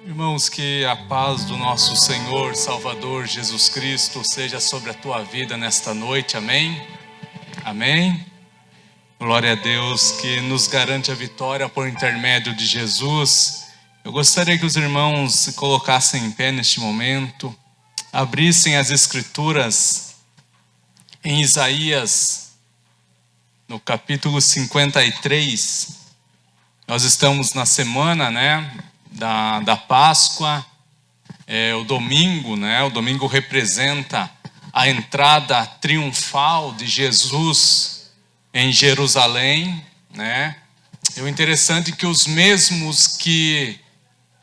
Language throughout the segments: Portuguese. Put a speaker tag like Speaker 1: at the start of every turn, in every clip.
Speaker 1: Irmãos, que a paz do nosso Senhor, Salvador Jesus Cristo seja sobre a tua vida nesta noite, amém? Amém? Glória a Deus que nos garante a vitória por intermédio de Jesus. Eu gostaria que os irmãos se colocassem em pé neste momento, abrissem as Escrituras em Isaías, no capítulo 53. Nós estamos na semana, da Páscoa, o domingo, O domingo representa a entrada triunfal de Jesus em Jerusalém, E o interessante é que os mesmos que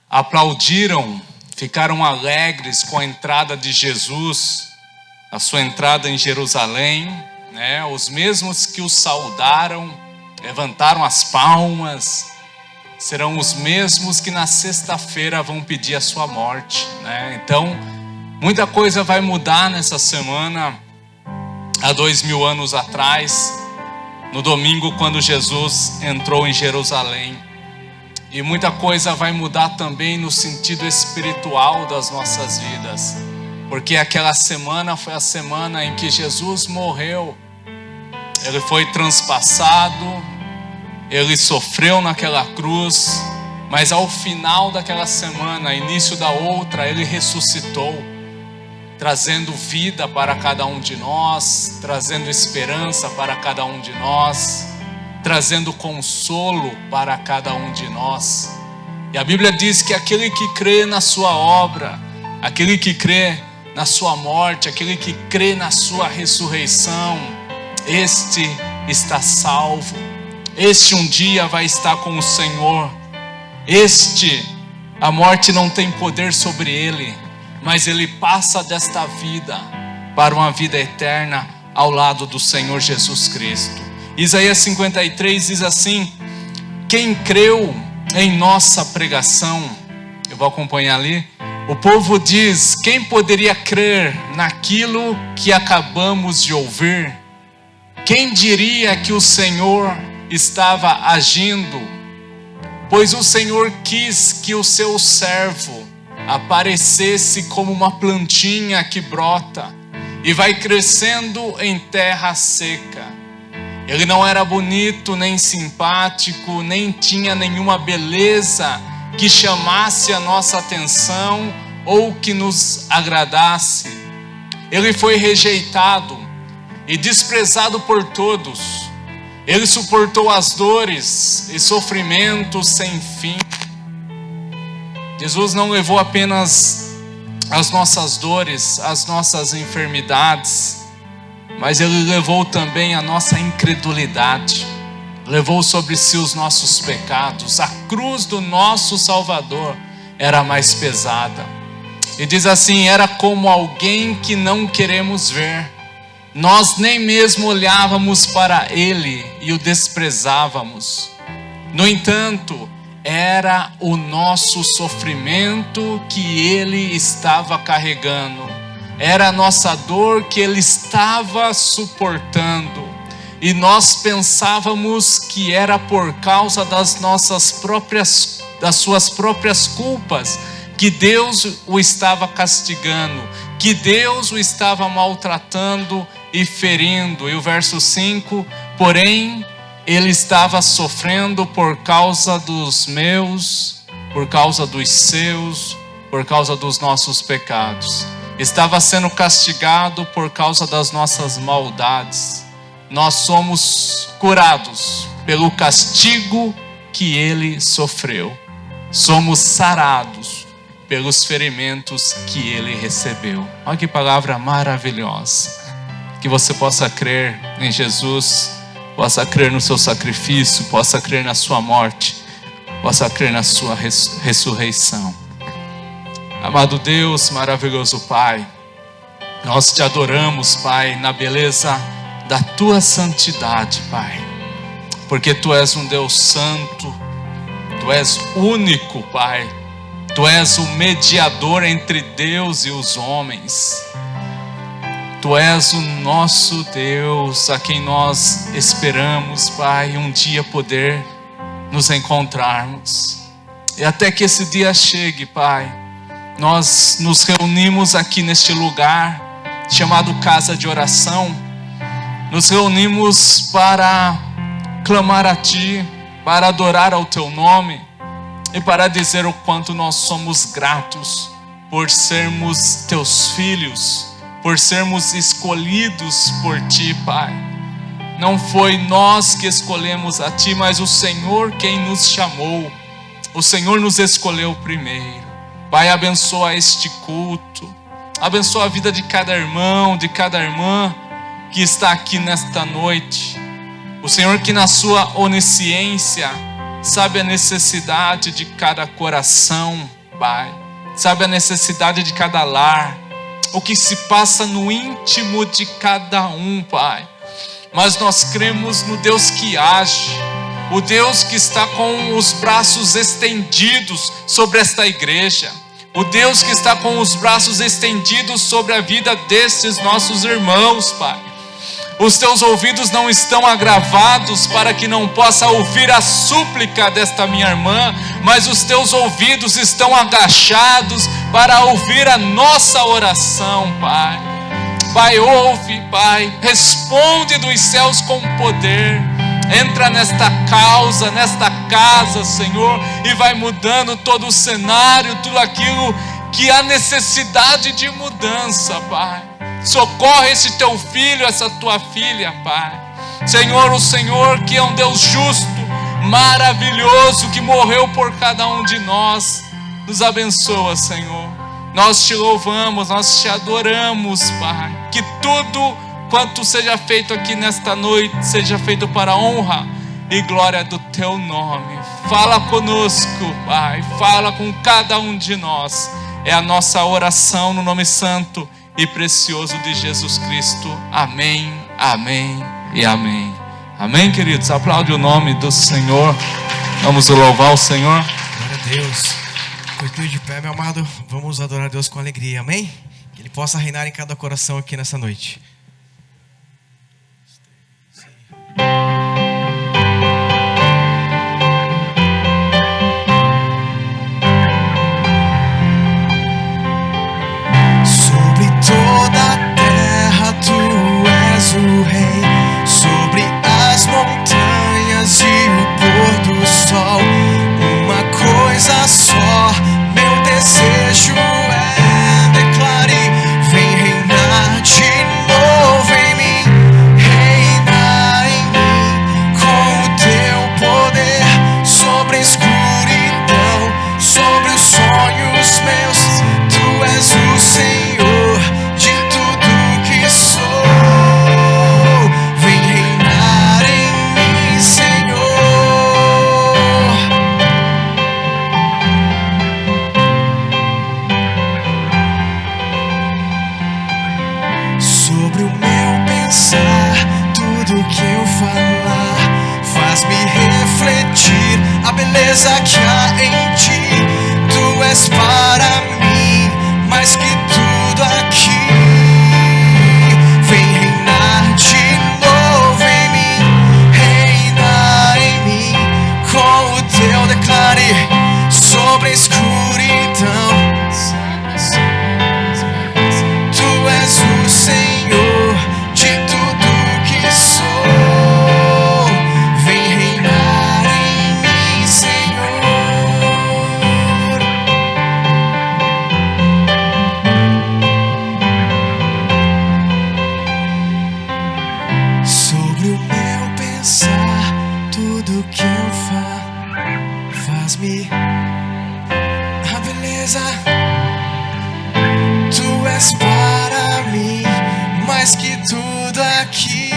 Speaker 1: aplaudiram, ficaram alegres com a entrada de Jesus, a sua entrada em Jerusalém, Os mesmos que o saudaram, levantaram as palmas, serão os mesmos que na sexta-feira vão pedir a sua morte, Então, muita coisa vai mudar nessa semana. Há 2000 anos atrás, no domingo, quando Jesus entrou em Jerusalém. E muita coisa vai mudar também no sentido espiritual das nossas vidas. Porque aquela semana foi a semana em que Jesus morreu. Ele foi transpassado, ele sofreu naquela cruz, mas ao final daquela semana, início da outra, ele ressuscitou, trazendo vida para cada um de nós, trazendo esperança para cada um de nós, trazendo consolo para cada um de nós. E a Bíblia diz que aquele que crê na sua obra, aquele que crê na sua morte, aquele que crê na sua ressurreição, este está salvo. Este um dia vai estar com o Senhor. A morte não tem poder sobre ele, mas ele passa desta vida para uma vida eterna ao lado do Senhor Jesus Cristo. Isaías 53 diz assim: quem creu em nossa pregação, eu vou acompanhar ali, o povo diz, quem poderia crer naquilo que acabamos de ouvir? Quem diria que o Senhor estava agindo? Pois o Senhor quis que o seu servo aparecesse como uma plantinha que brota e vai crescendo em terra seca. Ele não era bonito, nem simpático, nem tinha nenhuma beleza que chamasse a nossa atenção ou que nos agradasse. Ele foi rejeitado e desprezado por todos. Ele suportou as dores e sofrimentos sem fim. Jesus não levou apenas as nossas dores, as nossas enfermidades, mas Ele levou também a nossa incredulidade. Levou sobre si os nossos pecados. A cruz do nosso Salvador era mais pesada. E diz assim: era como alguém que não queremos ver. Nós nem mesmo olhávamos para Ele e o desprezávamos. No entanto, era o nosso sofrimento que Ele estava carregando. Era a nossa dor que Ele estava suportando. E nós pensávamos que era por causa das suas próprias culpas que Deus o estava castigando, que Deus o estava maltratando e ferindo. E o verso 5, porém, Ele estava sofrendo por causa dos meus, por causa dos seus, por causa dos nossos pecados. Estava sendo castigado por causa das nossas maldades. Nós somos curados pelo castigo que Ele sofreu. Somos sarados pelos ferimentos que Ele recebeu. Olha que palavra maravilhosa. Que você possa crer em Jesus, possa crer no seu sacrifício, possa crer na sua morte, possa crer na sua ressurreição. Amado Deus, maravilhoso Pai, nós te adoramos, Pai, na beleza da tua santidade, Pai, porque tu és um Deus santo, tu és único, Pai, tu és o mediador entre Deus e os homens. Tu és o nosso Deus, a quem nós esperamos, Pai, um dia poder nos encontrarmos. E até que esse dia chegue, Pai, nós nos reunimos aqui neste lugar chamado casa de oração. Nos reunimos para clamar a Ti, para adorar ao Teu nome e para dizer o quanto nós somos gratos por sermos Teus filhos, por sermos escolhidos por Ti, Pai. Não foi nós que escolhemos a Ti, mas o Senhor quem nos chamou. O Senhor nos escolheu primeiro. Pai, abençoa este culto. Abençoa a vida de cada irmão, de cada irmã que está aqui nesta noite. O Senhor que na sua onisciência sabe a necessidade de cada coração, Pai. Sabe a necessidade de cada lar. O que se passa no íntimo de cada um, Pai. Mas nós cremos no Deus que age. O Deus que está com os braços estendidos sobre esta igreja. O Deus que está com os braços estendidos sobre a vida destes nossos irmãos, Pai. Os teus ouvidos não estão agravados para que não possa ouvir a súplica desta minha irmã, mas os teus ouvidos estão agachados para ouvir a nossa oração, Pai. Pai, ouve, Pai, responde dos céus com poder. Entra nesta causa, nesta casa, Senhor, e vai mudando todo o cenário, tudo aquilo que há necessidade de mudança, Pai. Socorre esse teu filho, essa tua filha, Pai. Senhor, o Senhor que é um Deus justo, maravilhoso, que morreu por cada um de nós, nos abençoa, Senhor. Nós te louvamos, nós te adoramos, Pai. Que tudo quanto seja feito aqui nesta noite, seja feito para a honra e glória do Teu nome. Fala conosco, Pai, fala com cada um de nós. É a nossa oração no nome santo e precioso de Jesus Cristo. Amém, amém e amém. Amém, queridos? Aplaude o nome do Senhor. Vamos louvar o Senhor.
Speaker 2: Glória a Deus. Continue de pé, meu amado. Vamos adorar a Deus com alegria, amém? Que Ele possa reinar em cada coração aqui nessa noite.
Speaker 3: Sobre toda a terra tu és o rei, sobre as montanhas e o pôr do sol. Uma coisa só, meu desejo é declare, vem reinar de novo em mim, reinar em mim com o teu poder, sobre a escuridão, sobre os sonhos meus. Tu és o Senhor de tudo que sou. Vem reinar em mim, Senhor. Sobre o meu pensar, tudo que eu falar, faz-me refletir a beleza que há em ti. Tu és para mim mais que tudo aqui. Vem reinar de novo em mim, reinar em mim com o teu declare, sobre a escuridão. Tu és o Senhor de tudo que sou. Vem reinar em mim, Senhor. Sobre o meu pensar, tudo que eu falo, faz-me a beleza. Tu és para mim mais que tudo aqui.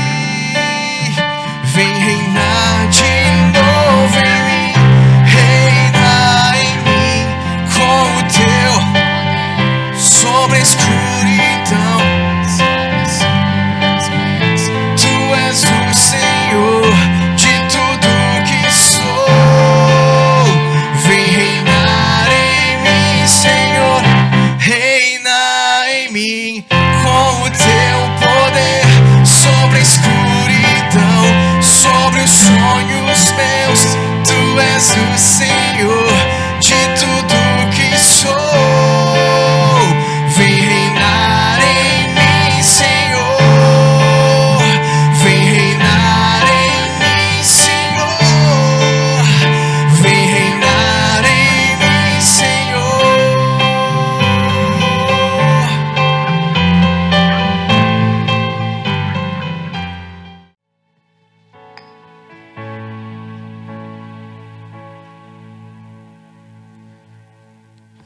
Speaker 3: Vem reinar de novo em mim, reinar em mim com o teu, sobre a escuridão. Tu és o Senhor de tudo que sou. Vem reinar em mim, Senhor, reinar em mim com o teu poder,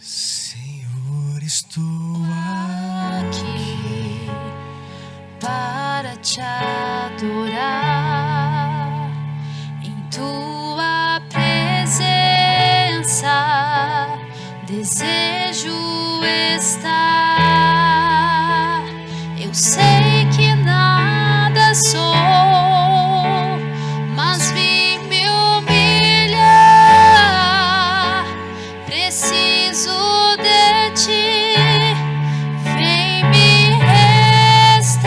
Speaker 3: Senhor, estou
Speaker 4: aqui para te adorar em tua presença. Desejo estar. Eu sei que nada sou, mas vim me humilhar. Preciso de ti, vem me restaurar.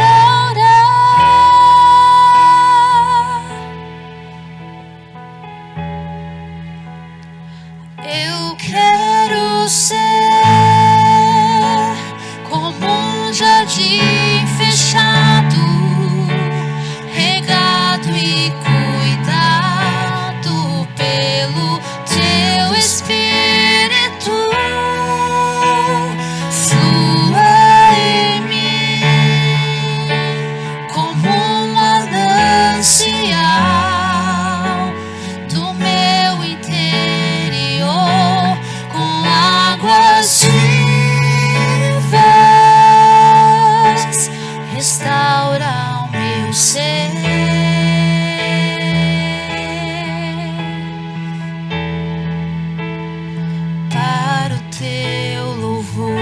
Speaker 4: Eu quero ser como um jardim fechado, regado e cuidado pelo teu Espírito. Flua em mim como um manancial do meu interior, com águas vivas, restaura o meu ser. Para o teu louvor,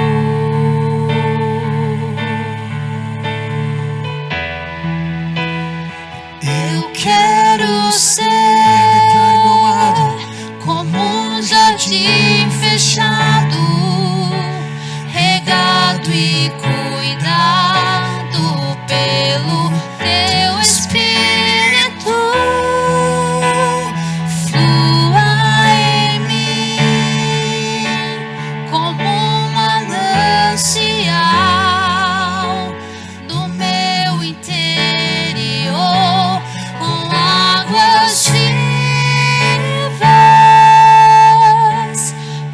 Speaker 4: eu quero ser como um jardim fechado, regado e cuidado pelo teu Espírito. Flua em mim como um manancial do meu interior, com águas vivas,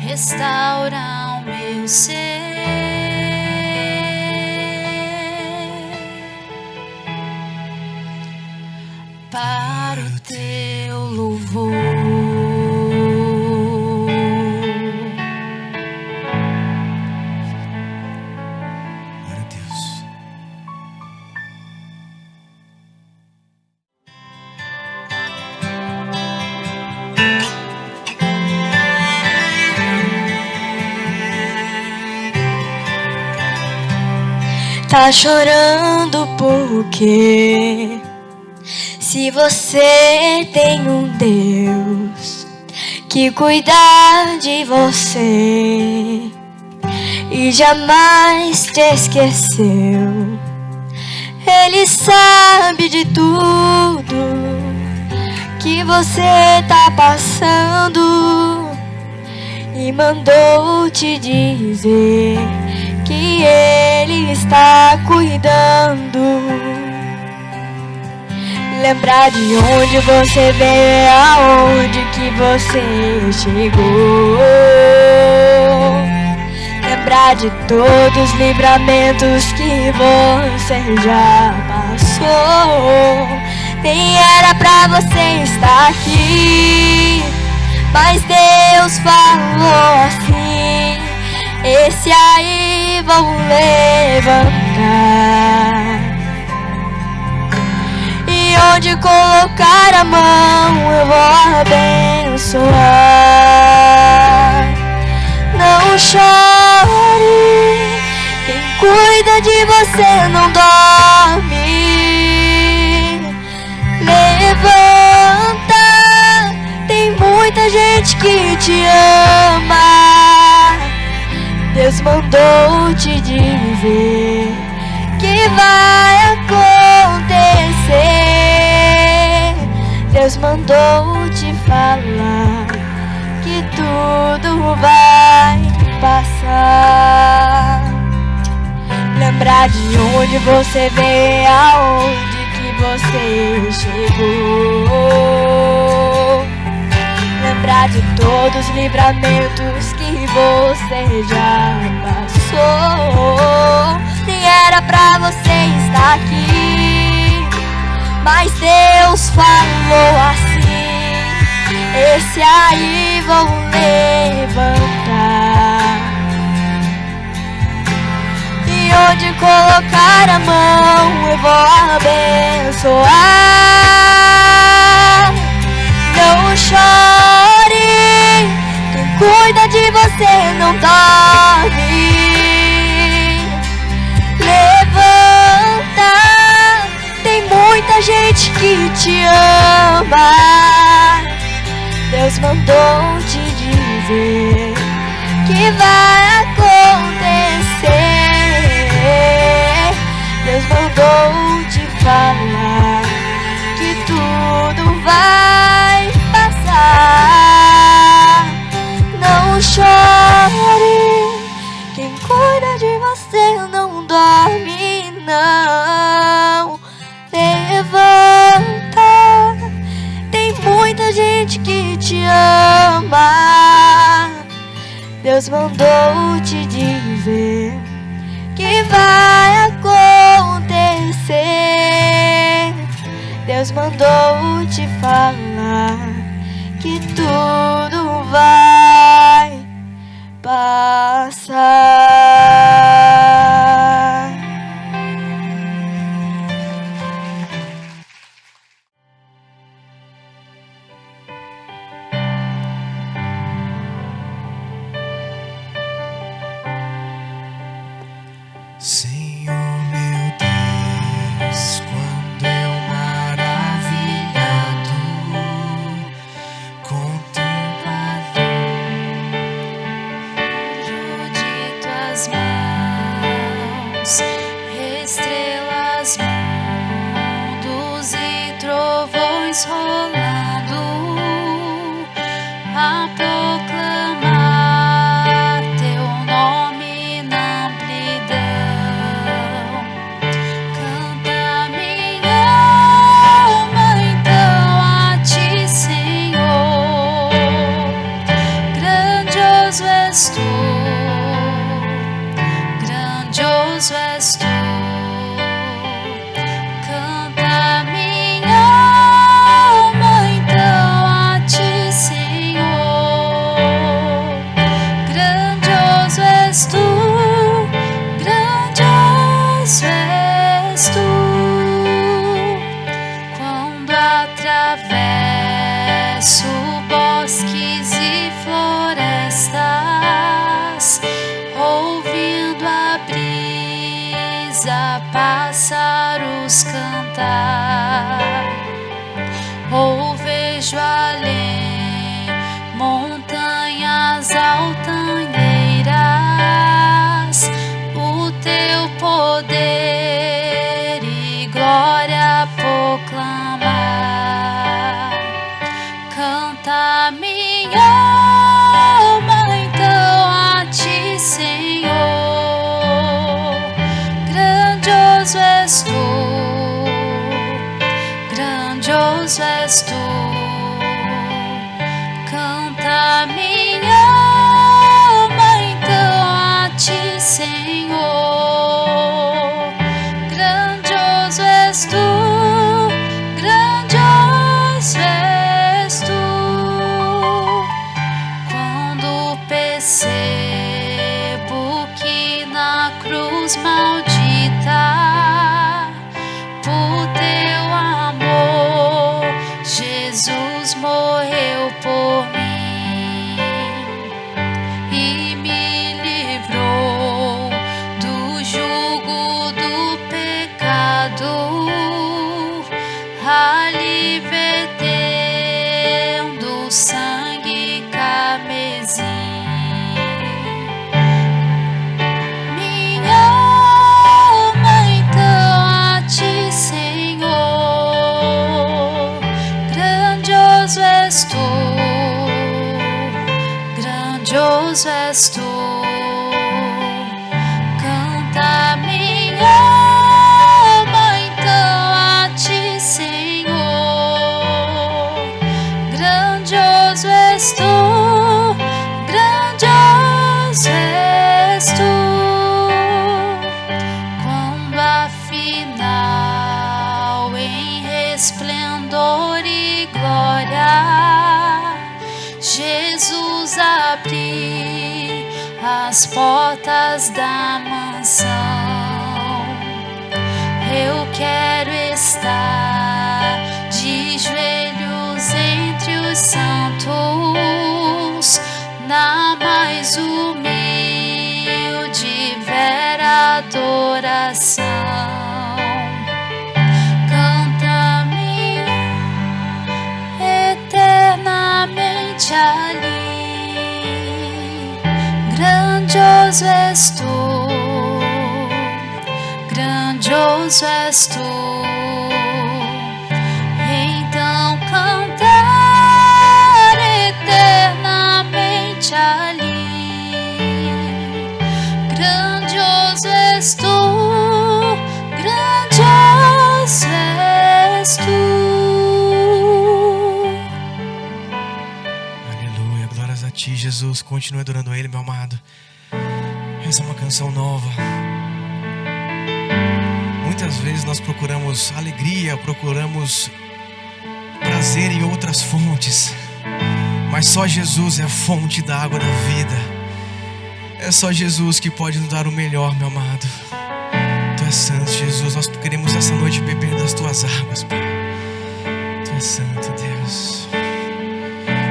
Speaker 4: restaura o meu ser. Para o teu louvor,
Speaker 3: Glória a Deus.
Speaker 5: Tá chorando porque se você tem um Deus que cuida de você e jamais te esqueceu, Ele sabe de tudo que você tá passando e mandou te dizer que Ele está cuidando. Lembrar de onde você veio, aonde que você chegou. Lembrar de todos os livramentos que você já passou. Nem era pra você estar aqui, mas Deus falou assim: esse aí vão levantar. E onde colocar a mão eu vou abençoar. Não chore, quem cuida de você não dorme. Levanta, tem muita gente que te ama. Deus mandou te dizer que vai acontecer. Deus mandou te falar que tudo vai passar. Lembrar de onde você veio, aonde que você chegou. Lembrar de todos os livramentos que você já passou. Nem era pra você estar aqui, mas Deus falou assim: esse aí vão levantar. você não dorme. Levanta, tem muita gente que te ama. Deus mandou te dizer que vai acontecer. Deus mandou te falar que tudo vai passar. Não chore, quem cuida de você não dorme, não. Levanta, tem muita gente que te ama. Deus mandou te dizer que vai acontecer. Deus mandou te falar que tudo vai passar.
Speaker 3: Senhor meu Deus, quando eu maravilhado contemplador
Speaker 4: De tuas mãos, estrelas, mundos e trovões rolando, a proclamar teu nome na amplidão. Canta minha alma então a ti, Senhor. Grandioso és tu, grandioso és tu. Canta minha alma então a ti, Senhor. Grandioso és tu, grandioso és tu. Quando atravesso bosques e florestas, ouvindo a brisa, pássaros cantar, ou vejo além montanhas altaneiras, o teu poder e glória proclamar. Canta minha alma então a ti, Senhor. Grandioso és tu, grandioso és tu. Canta minha alma então a ti, Senhor. Grandioso és tu, grandioso és tu. Quando percebo que na cruz maldita, por teu amor, Jesus morreu por mim e me livrou do jugo do pecado, ali vertendo sangue carmesim. Minha alma então a ti, Senhor. Grandioso és tu, grandioso és tu. Canta minha alma então a ti, Senhor. Grandioso és tu, grandioso és tu. Quando afinal em resplendor e glória, Jesus abri as portas da mansão. Eu quero estar de joelhos entre os santos, na mais humilde vera adoração. Canta-me eternamente ali. Grandioso és tu, grandioso és tu. Então cantar eternamente ali. Grandioso és tu, grandioso és tu.
Speaker 2: Aleluia, glórias a ti, Jesus. Continue adorando a Ele, meu amado. Essa é uma canção nova. Muitas vezes nós procuramos alegria, procuramos prazer em outras fontes, mas só Jesus é a fonte da água da vida. É só Jesus que pode nos dar o melhor, meu amado. Tu és santo, Jesus. Nós queremos essa noite beber das tuas águas, Pai. Tu és santo, Deus.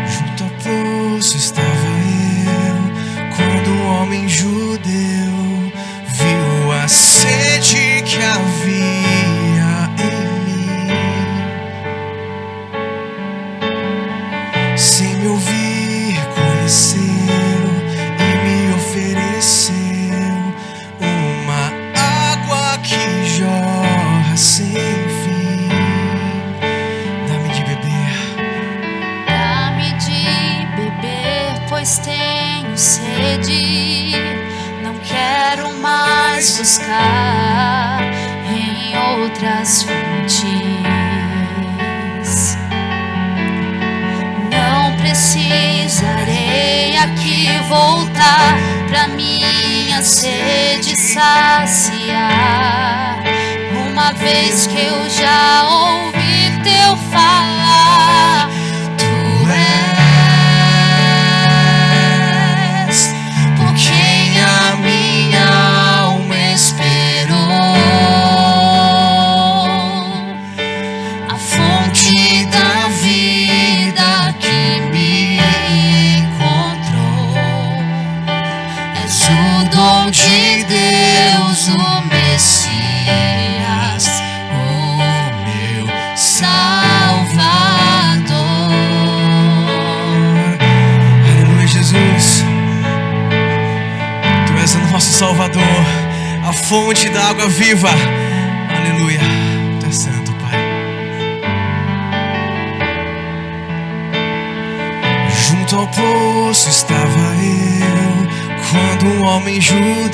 Speaker 2: Junto ao poço estava eu, quando um homem judeu viu a sede que havia em mim. Sem me ouvir, conheceu e me ofereceu uma água que jorra sem fim. Dá-me de beber.
Speaker 4: Dá-me de beber, pois tenho sede. Não quero mais buscar em outras fontes. Não precisarei aqui voltar pra minha sede saciar, uma vez que eu já ouvi teu falar. Tu és por quem a minha alma esperou, a fonte da vida que me encontrou. És o dom de Deus, o Messias, o meu Salvador.
Speaker 2: Aleluia, Jesus. Tu és o nosso Salvador, a fonte da água viva. Aleluia. Tu és santo, Pai. Junto ao poço estava eu, quando um homem judeu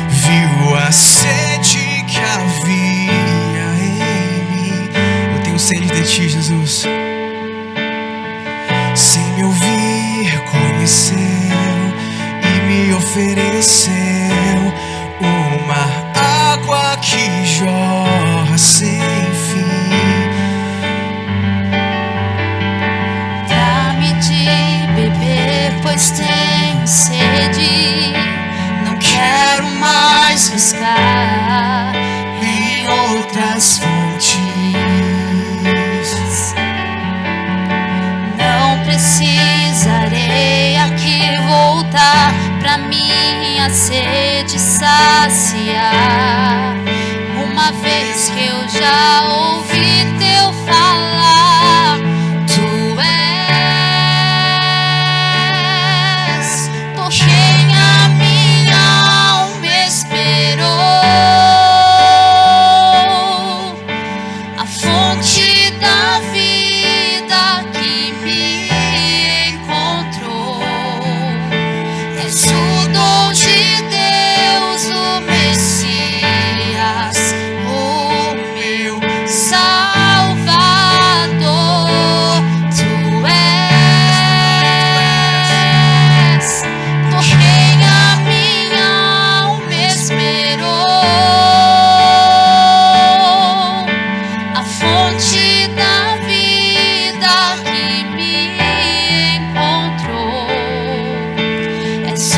Speaker 2: viu a sede que havia em mim. Eu tenho sede de ti, Jesus. Sem me ouvir, conheceu e me ofereceu uma água que jorra sem fim.
Speaker 4: Dá-me de beber, pois tenho sede. Não quero mais buscar em outras fontes. Não precisarei aqui voltar pra minha sede saciar, uma vez que eu já ouvi teu falar. Tu és por quem a minha alma esperou, a fonte da vida que me encontrou. És o dom de Deus, o Messias, o meu Salvador. Tu és por quem a minha alma esperou, a fonte da vida que me encontrou. És o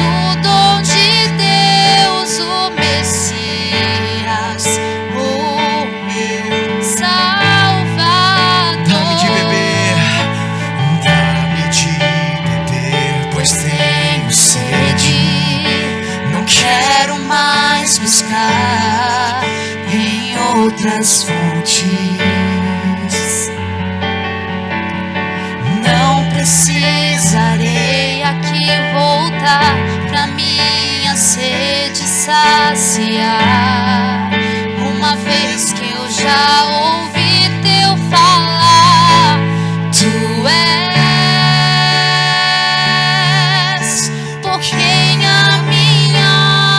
Speaker 3: outras fontes.
Speaker 4: Não precisarei aqui voltar pra minha sede saciar. Uma vez que eu já ouvi teu falar, tu és por quem a minha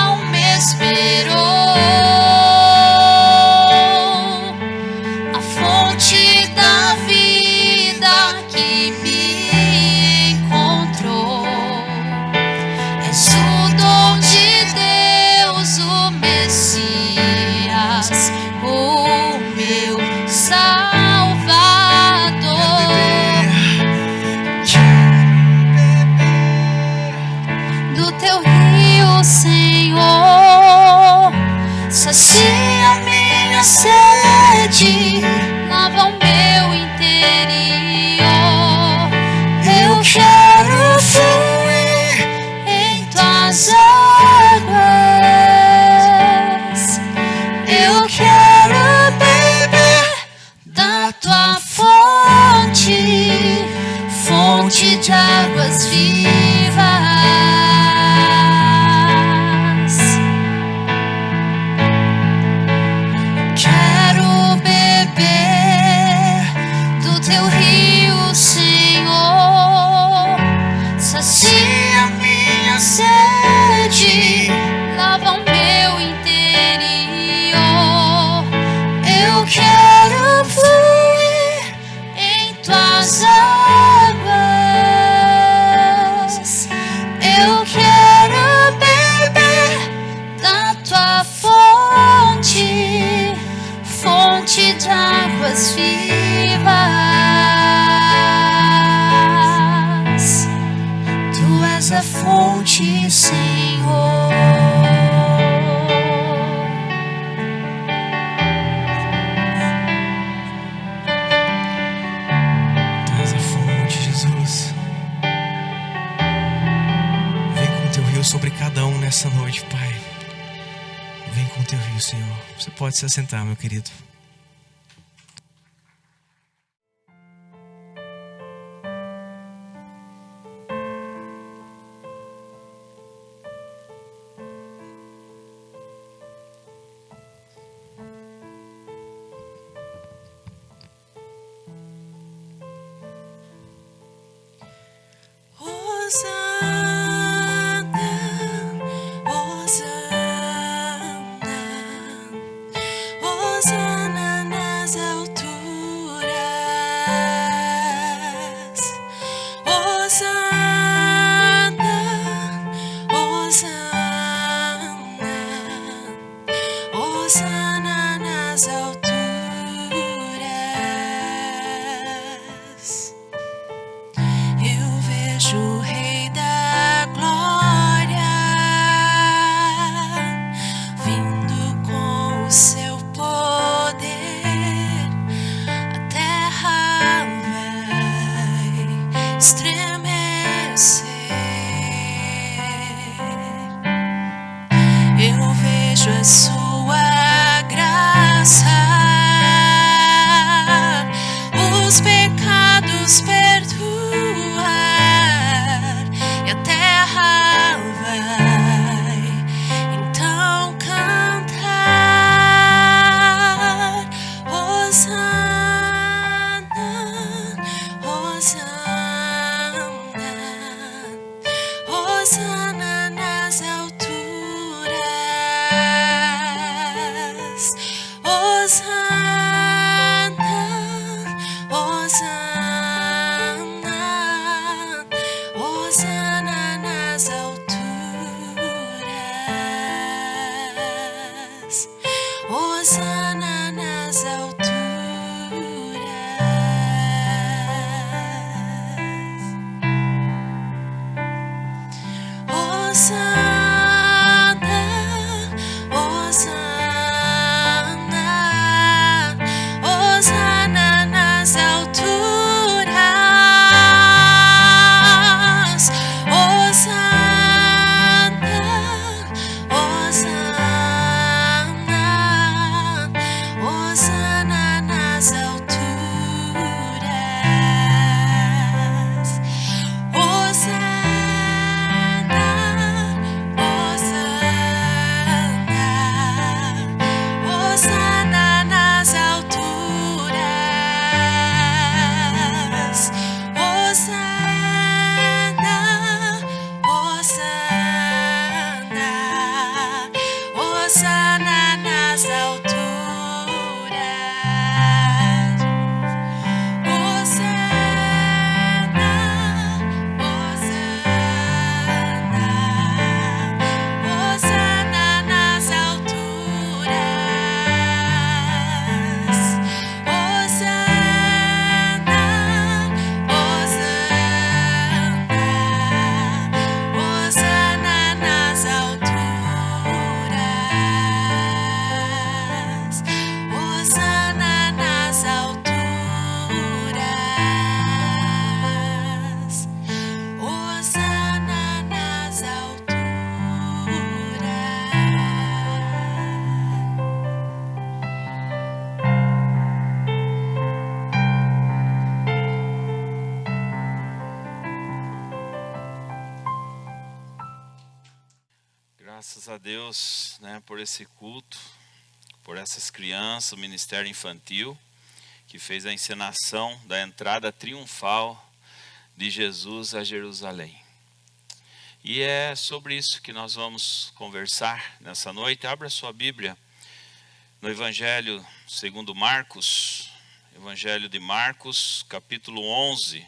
Speaker 4: alma esperou, a fonte da vida que me encontrou. És o dom de Deus, o Messias, o meu Salvador. Do teu rio, Senhor, sacia minha sede, lava o meu interior. Eu quero fluir em tuas águas. Eu quero beber da tua fonte, fonte de águas vivas. Quero beber do teu rio, Senhor, sacia minha sede, lava o meu interior. Eu quero fluir em tuas águas. Eu quero beber da tua fonte, fonte de águas vivas. Tu és a fonte, Senhor.
Speaker 2: Tu és a fonte, Jesus. Vem com o teu rio sobre cada um nessa noite, Pai. Vem com o teu rio, Senhor. Você pode se assentar, meu querido.
Speaker 3: Hosana nas alturas. Hosana, Hosana, Hosana nas alturas. Eu vejo o Rei da
Speaker 6: Graças a Deus, né, por esse culto, por essas crianças, o Ministério Infantil, que fez a encenação da entrada triunfal de Jesus a Jerusalém. E é sobre isso que nós vamos conversar nessa noite. Abra sua Bíblia no Evangelho segundo Marcos, Evangelho de Marcos, capítulo 11,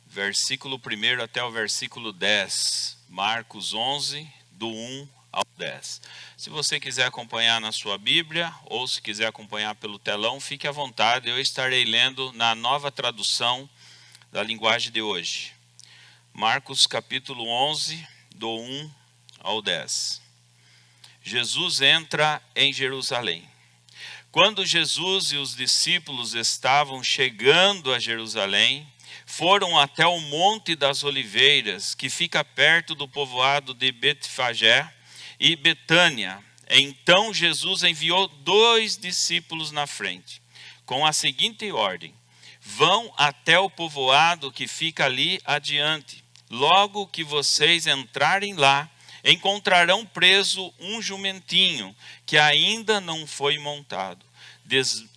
Speaker 6: versículo 1 até o versículo 10. Marcos 11, do 1 ao 10. Se você quiser acompanhar na sua Bíblia, ou se quiser acompanhar pelo telão, fique à vontade. Eu estarei lendo na nova tradução da linguagem de hoje. Marcos capítulo 11, do 1 ao 10. Jesus entra em Jerusalém. Quando Jesus e os discípulos estavam chegando a Jerusalém, foram até o Monte das Oliveiras, que fica perto do povoado de Betfagé e Betânia. Então Jesus enviou 2 discípulos na frente, com a seguinte ordem: vão até o povoado que fica ali adiante. Logo que vocês entrarem lá, encontrarão preso um jumentinho que ainda não foi montado.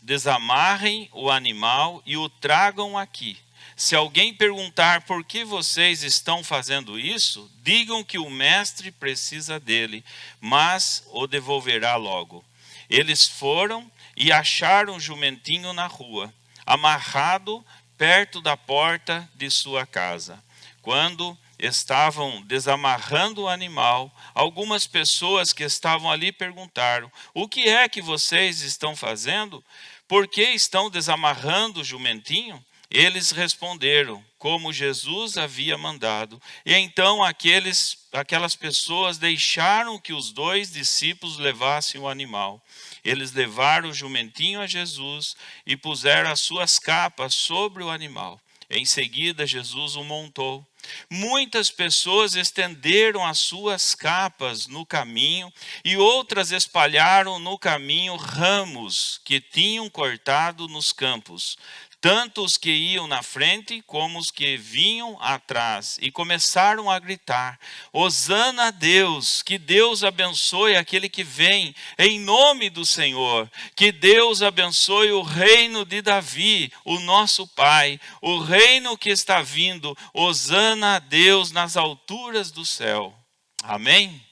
Speaker 6: Desamarrem o animal e o tragam aqui. Se alguém perguntar por que vocês estão fazendo isso, digam que o mestre precisa dele, mas o devolverá logo. Eles foram e acharam o jumentinho na rua, amarrado perto da porta de sua casa. Quando estavam desamarrando o animal, algumas pessoas que estavam ali perguntaram: o que é que vocês estão fazendo? Por que estão desamarrando o jumentinho? Eles responderam como Jesus havia mandado. E então aquelas pessoas deixaram que os 2 discípulos levassem o animal. Eles levaram o jumentinho a Jesus e puseram as suas capas sobre o animal. Em seguida, Jesus o montou. Muitas pessoas estenderam as suas capas no caminho e outras espalharam no caminho ramos que tinham cortado nos campos. Tanto os que iam na frente como os que vinham atrás, e começaram a gritar: Hosana a Deus, que Deus abençoe aquele que vem em nome do Senhor, que Deus abençoe o reino de Davi, o nosso pai, o reino que está vindo, Hosana a Deus nas alturas do céu. Amém?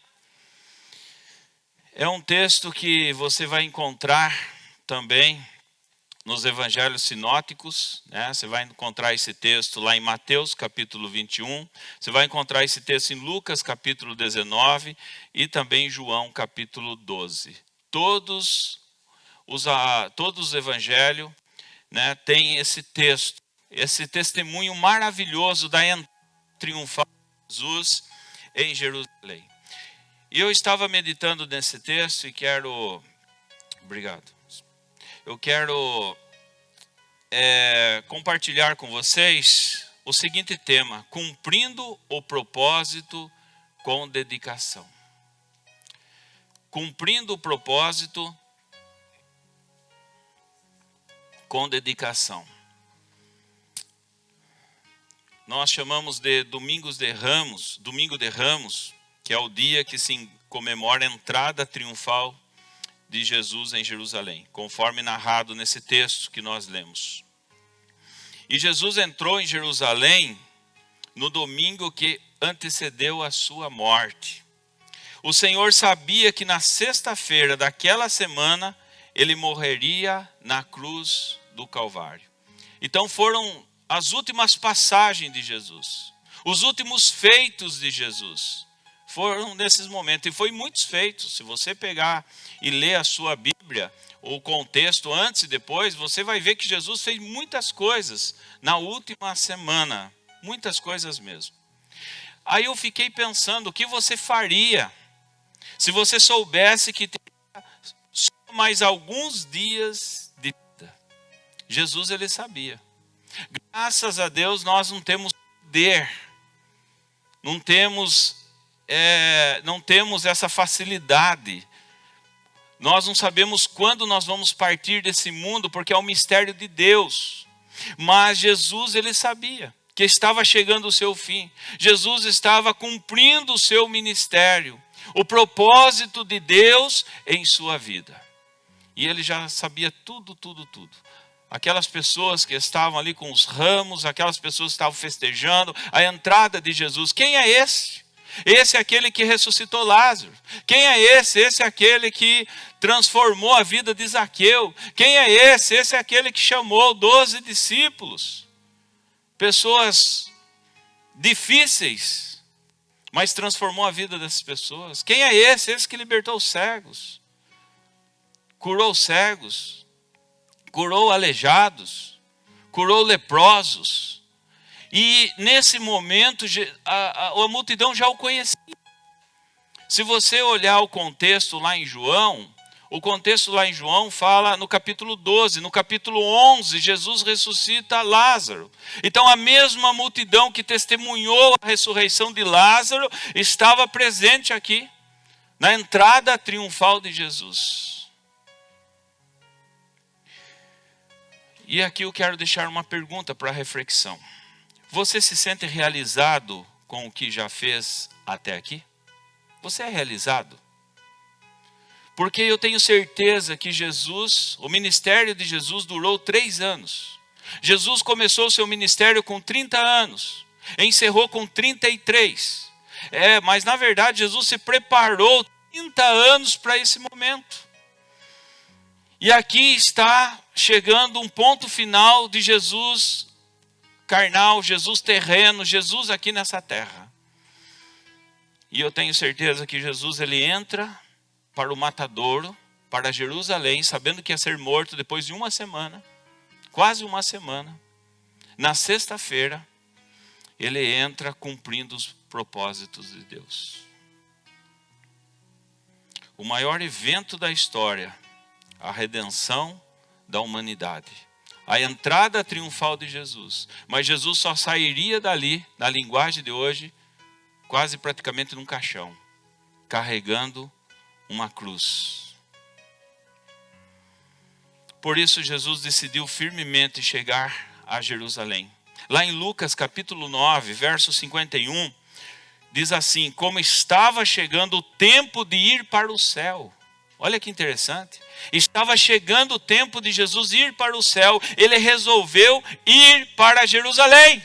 Speaker 6: É um texto que você vai encontrar também nos evangelhos sinóticos, né? Você vai encontrar esse texto lá em Mateus capítulo 21, você vai encontrar esse texto em Lucas capítulo 19 e também em João capítulo 12. Todos os evangelhos, né, têm esse texto, esse testemunho maravilhoso da entrada triunfal de Jesus em Jerusalém. E eu estava meditando nesse texto e quero... Obrigado. Eu quero compartilhar com vocês o seguinte tema: cumprindo o propósito com dedicação. Cumprindo o propósito com dedicação. Nós chamamos de Domingo de Ramos, que é o dia que se comemora a entrada triunfal de Jesus em Jerusalém, conforme narrado nesse texto que nós lemos. E Jesus entrou em Jerusalém no domingo que antecedeu a sua morte. O Senhor sabia que na sexta-feira daquela semana ele morreria na cruz do Calvário. Então foram as últimas passagens de Jesus, os últimos feitos de Jesus. Foram nesses momentos, e foi muitos feitos. Se você pegar e ler a sua Bíblia, o contexto antes e depois, você vai ver que Jesus fez muitas coisas na última semana, muitas coisas mesmo. Aí eu fiquei pensando, o que você faria se você soubesse que teria só mais alguns dias de vida? Jesus, ele sabia. Graças a Deus nós não temos poder, não temos essa facilidade. Nós não sabemos quando nós vamos partir desse mundo, porque é um mistério de Deus. Mas Jesus, ele sabia. que estava chegando o seu fim. Jesus estava cumprindo o seu ministério, o propósito de Deus em sua vida. E ele já sabia tudo. Aquelas pessoas que estavam ali com os ramos, aquelas pessoas que estavam festejando a entrada de Jesus. Quem é esse? Esse é aquele que ressuscitou Lázaro. Quem é esse? Esse é aquele que transformou a vida de Zaqueu. Quem é esse? Esse é aquele que chamou 12 discípulos. Pessoas difíceis, mas transformou a vida dessas pessoas. Quem é esse? Esse que libertou os cegos, curou os cegos, curou aleijados, curou leprosos. E nesse momento a multidão já o conhecia. Se você olhar o contexto lá em João, o contexto lá em João fala no capítulo 12, no capítulo 11, Jesus ressuscita Lázaro. Então a mesma multidão que testemunhou a ressurreição de Lázaro estava presente aqui, na entrada triunfal de Jesus. E aqui eu quero deixar uma pergunta para reflexão. Você se sente realizado com o que já fez até aqui? Você é realizado? Porque eu tenho certeza que Jesus, o ministério de Jesus durou 3 anos. Jesus começou o seu ministério com 30 anos, encerrou com 33. Mas na verdade Jesus se preparou 30 anos para esse momento. E aqui está chegando um ponto final de Jesus carnal, Jesus terreno, Jesus aqui nessa terra. E eu tenho certeza que Jesus ele entra para o matadouro, para Jerusalém, sabendo que ia ser morto depois de uma semana, quase uma semana. Na sexta-feira, ele entra cumprindo os propósitos de Deus. O maior evento da história, a redenção da humanidade. A entrada triunfal de Jesus. Mas Jesus só sairia dali, na linguagem de hoje, quase praticamente num caixão, carregando uma cruz. Por isso Jesus decidiu firmemente chegar a Jerusalém. Lá em Lucas capítulo 9, verso 51, diz assim: como estava chegando o tempo de ir para o céu. Olha que interessante. Estava chegando o tempo de Jesus ir para o céu. Ele resolveu ir para Jerusalém.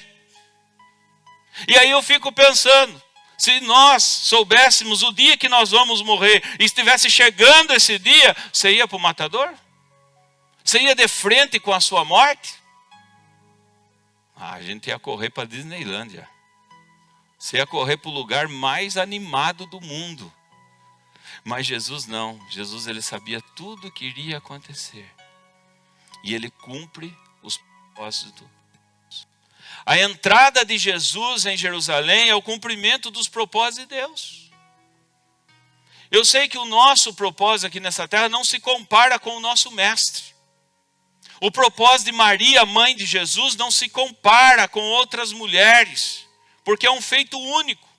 Speaker 6: E aí eu fico pensando, se nós soubéssemos o dia que nós vamos morrer, e estivesse chegando esse dia, você ia para o matador? Você ia de frente com a sua morte? A gente ia correr para a Disneylândia. Você ia correr para o lugar mais animado do mundo. Mas Jesus não. Jesus ele sabia tudo o que iria acontecer. E ele cumpre os propósitos. A entrada de Jesus em Jerusalém é o cumprimento dos propósitos de Deus. Eu sei que o nosso propósito aqui nessa terra não se compara com o nosso mestre. O propósito de Maria, mãe de Jesus, não se compara com outras mulheres, porque é um feito único.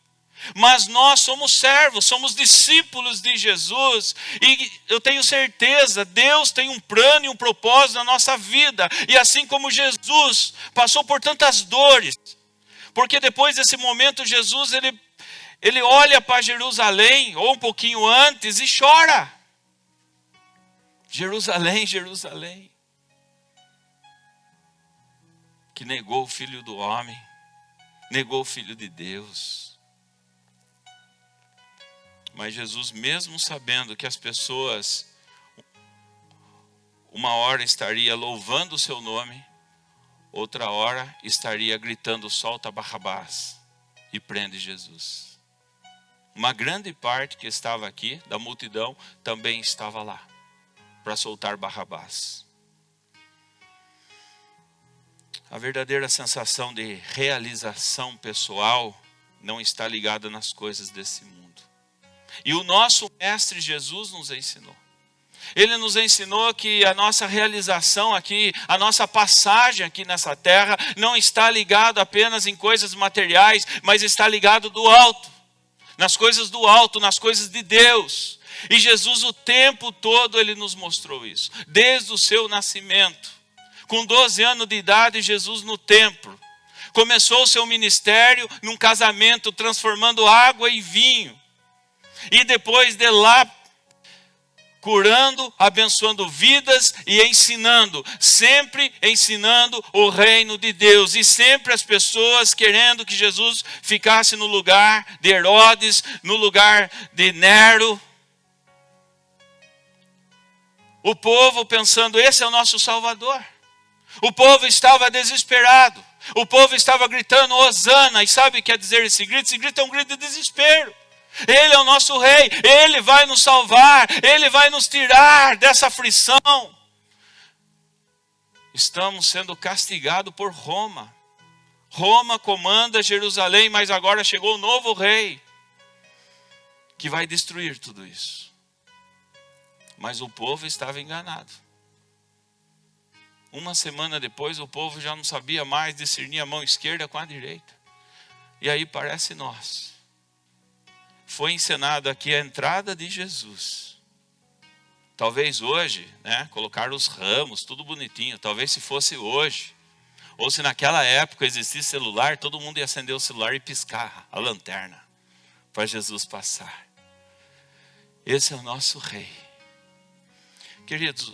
Speaker 6: Mas nós somos servos, somos discípulos de Jesus. E eu tenho certeza, Deus tem um plano e um propósito na nossa vida. E assim como Jesus passou por tantas dores, porque depois desse momento Jesus ele olha para Jerusalém, ou um pouquinho antes, e chora. Jerusalém, Jerusalém, que negou o Filho do homem, negou o Filho de Deus. Mas Jesus, mesmo sabendo que as pessoas, uma hora estaria louvando o seu nome, outra hora estaria gritando: solta Barrabás e prende Jesus. Uma grande parte que estava aqui, da multidão, também estava lá, para soltar Barrabás. A verdadeira sensação de realização pessoal não está ligada nas coisas desse mundo. E o nosso mestre Jesus nos ensinou. Ele nos ensinou que a nossa realização aqui, a nossa passagem aqui nessa terra, não está ligado apenas em coisas materiais, mas está ligado do alto. Nas coisas do alto, nas coisas de Deus. E Jesus o tempo todo ele nos mostrou isso. Desde o seu nascimento. Com 12 anos de idade, Jesus no templo. Começou o seu ministério num casamento, transformando água em vinho. E depois de lá, curando, abençoando vidas e ensinando. Sempre ensinando o reino de Deus. E sempre as pessoas querendo que Jesus ficasse no lugar de Herodes, no lugar de Nero. O povo pensando, esse é o nosso Salvador. O povo estava desesperado. O povo estava gritando, Hosana. E sabe o que quer dizer esse grito? Esse grito é um grito de desespero. Ele é o nosso rei. Ele vai nos salvar. Ele vai nos tirar dessa aflição. Estamos sendo castigados por Roma. Roma comanda Jerusalém, mas agora chegou o novo rei que vai destruir tudo isso. Mas o povo estava enganado. Uma semana depois, o povo já não sabia mais discernir a mão esquerda com a direita. E aí parece nós. Foi encenado aqui a entrada de Jesus. Talvez hoje, né, colocaram os ramos, tudo bonitinho. Talvez se fosse hoje, ou se naquela época existisse celular, todo mundo ia acender o celular e piscar a lanterna para Jesus passar. Esse é o nosso rei. Queridos,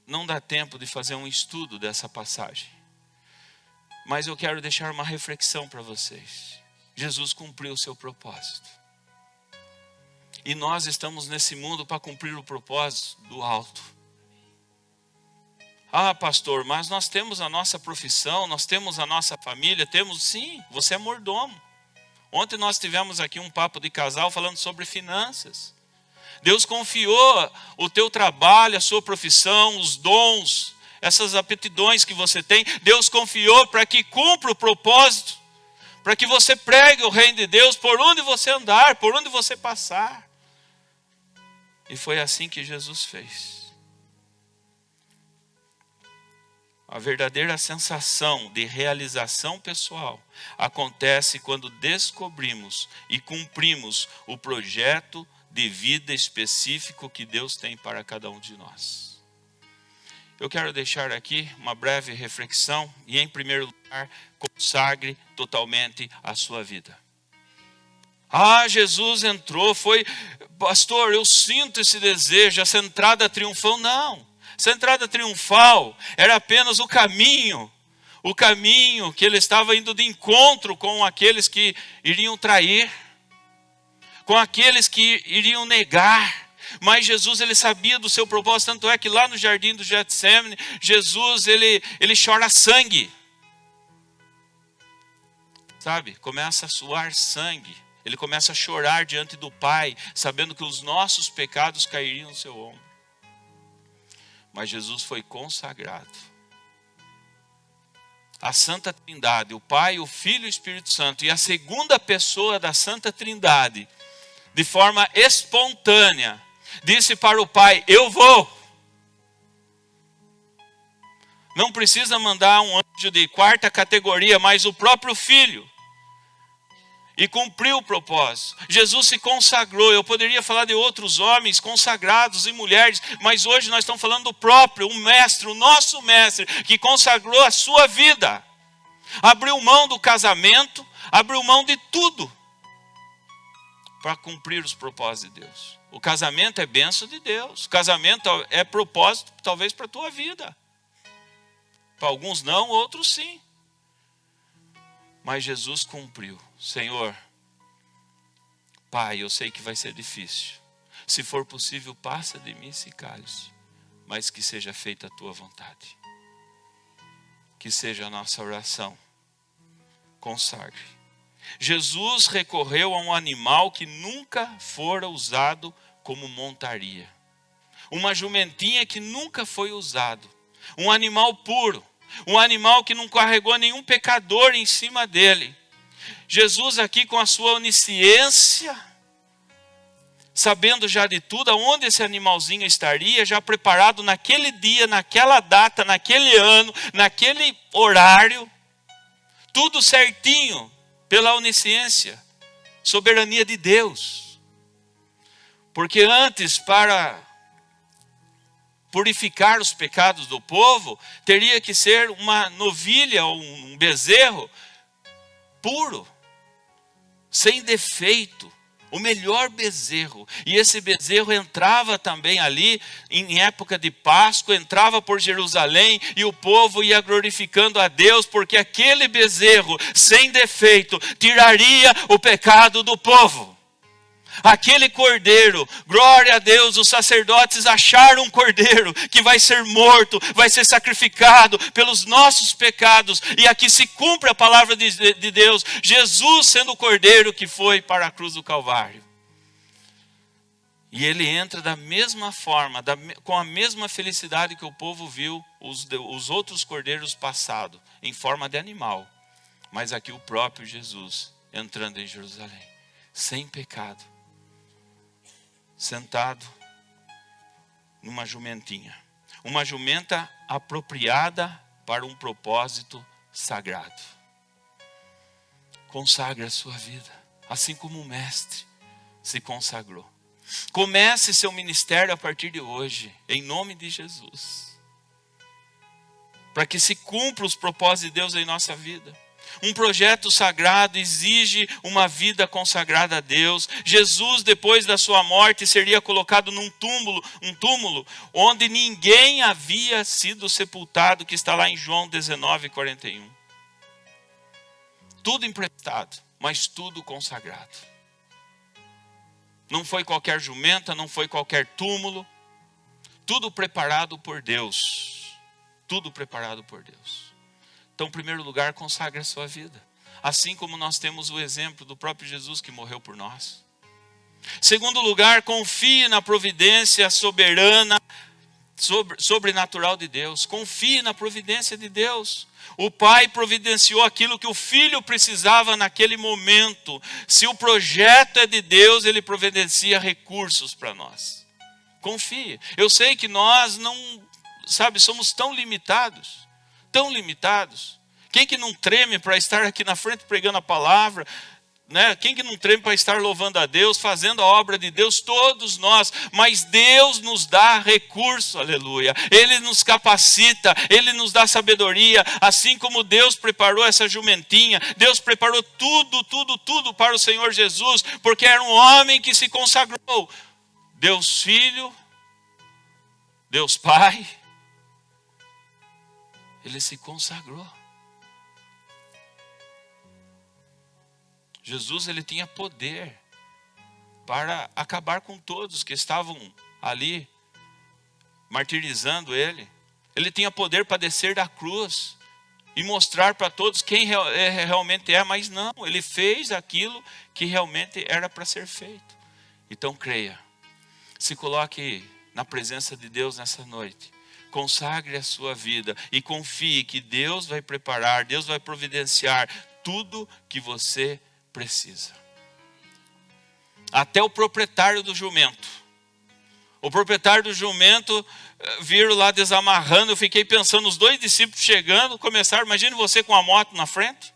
Speaker 6: não dá tempo de fazer um estudo dessa passagem. Mas eu quero deixar uma reflexão para vocês. Jesus cumpriu o seu propósito. E nós estamos nesse mundo para cumprir o propósito do alto. Ah, pastor, mas nós temos a nossa profissão, nós temos a nossa família, temos sim, você é mordomo. Ontem nós tivemos aqui um papo de casal falando sobre finanças. Deus confiou o teu trabalho, a sua profissão, os dons, essas aptidões que você tem. Deus confiou para que cumpra o propósito, para que você pregue o reino de Deus por onde você andar, por onde você passar. E foi assim que Jesus fez. A verdadeira sensação de realização pessoal acontece quando descobrimos e cumprimos o projeto de vida específico que Deus tem para cada um de nós. Eu quero deixar aqui uma breve reflexão e, em primeiro lugar, consagre totalmente a sua vida. Ah, Jesus entrou, foi, pastor, eu sinto esse desejo, essa entrada triunfal. Não, essa entrada triunfal era apenas o caminho que ele estava indo de encontro com aqueles que iriam trair, com aqueles que iriam negar. Mas Jesus, ele sabia do seu propósito, tanto é que lá no jardim do Getsemane, Jesus, ele chora sangue. Sabe, começa a suar sangue. Ele começa a chorar diante do Pai, sabendo que os nossos pecados cairiam no seu ombro. Mas Jesus foi consagrado. A Santa Trindade, o Pai, o Filho e o Espírito Santo, e a segunda pessoa da Santa Trindade, de forma espontânea, disse para o Pai, eu vou. Não precisa mandar um anjo de quarta categoria, mas o próprio Filho. E cumpriu o propósito. Jesus se consagrou. Eu poderia falar de outros homens consagrados e mulheres, mas hoje nós estamos falando do próprio, o mestre, o nosso mestre, que consagrou a sua vida. Abriu mão do casamento, abriu mão de tudo para cumprir os propósitos de Deus. O casamento é bênção de Deus. O casamento é propósito, talvez, para a tua vida. Para alguns não, outros sim. Mas Jesus cumpriu. Senhor, Pai, eu sei que vai ser difícil. Se for possível, passa de mim esse cálice. Mas que seja feita a tua vontade. Que seja a nossa oração. Consagre. Jesus recorreu a um animal que nunca fora usado como montaria. Uma jumentinha que nunca foi usado. Um animal puro. Um animal que não carregou nenhum pecador em cima dele. Jesus aqui com a sua onisciência, sabendo já de tudo, aonde esse animalzinho estaria, já preparado naquele dia, naquela data, naquele ano, naquele horário, tudo certinho pela onisciência, soberania de Deus. Porque antes, para purificar os pecados do povo, teria que ser uma novilha ou um bezerro puro, sem defeito, o melhor bezerro. E esse bezerro entrava também ali, em época de Páscoa, entrava por Jerusalém e o povo ia glorificando a Deus, porque aquele bezerro, sem defeito, tiraria o pecado do povo. Aquele cordeiro, glória a Deus, os sacerdotes acharam um cordeiro que vai ser morto, vai ser sacrificado pelos nossos pecados. E aqui se cumpre a palavra de Deus, Jesus sendo o cordeiro que foi para a cruz do Calvário. E ele entra da mesma forma, com a mesma felicidade que o povo viu os outros cordeiros passados, em forma de animal. Mas aqui o próprio Jesus entrando em Jerusalém, sem pecado, sentado numa jumentinha. Uma jumenta apropriada para um propósito sagrado. Consagre a sua vida, assim como o mestre se consagrou. Comece seu ministério a partir de hoje, em nome de Jesus. Para que se cumpra os propósitos de Deus em nossa vida. Um projeto sagrado exige uma vida consagrada a Deus. Jesus, depois da sua morte, seria colocado num túmulo onde ninguém havia sido sepultado, que está lá em João 19:41. Tudo emprestado, mas tudo consagrado. Não foi qualquer jumenta, não foi qualquer túmulo. Tudo preparado por Deus. Tudo preparado por Deus. Então, em primeiro lugar, consagre a sua vida. Assim como nós temos o exemplo do próprio Jesus que morreu por nós. Segundo lugar, confie na providência soberana, sobrenatural de Deus. Confie na providência de Deus. O Pai providenciou aquilo que o Filho precisava naquele momento. Se o projeto é de Deus, Ele providencia recursos para nós. Confie. Eu sei que nós somos tão limitados. Tão limitados. Quem que não treme para estar aqui na frente pregando a palavra, né? Quem que não treme para estar louvando a Deus, fazendo a obra de Deus? Todos nós. Mas Deus nos dá recurso, aleluia. Ele nos capacita, Ele nos dá sabedoria. Assim como Deus preparou essa jumentinha, Deus preparou tudo para o Senhor Jesus, porque era um homem que se consagrou. Deus Filho, Deus Pai, Ele se consagrou. Jesus, ele tinha poder para acabar com todos que estavam ali martirizando ele. Ele tinha poder para descer da cruz e mostrar para todos quem realmente é, mas não, ele fez aquilo que realmente era para ser feito. Então creia, se coloque na presença de Deus nessa noite. Consagre a sua vida e confie que Deus vai preparar, Deus vai providenciar tudo que você precisa. Até o proprietário do jumento. O proprietário do jumento viram lá desamarrando. Eu fiquei pensando, os dois discípulos chegando, começaram, imagine você com a moto na frente.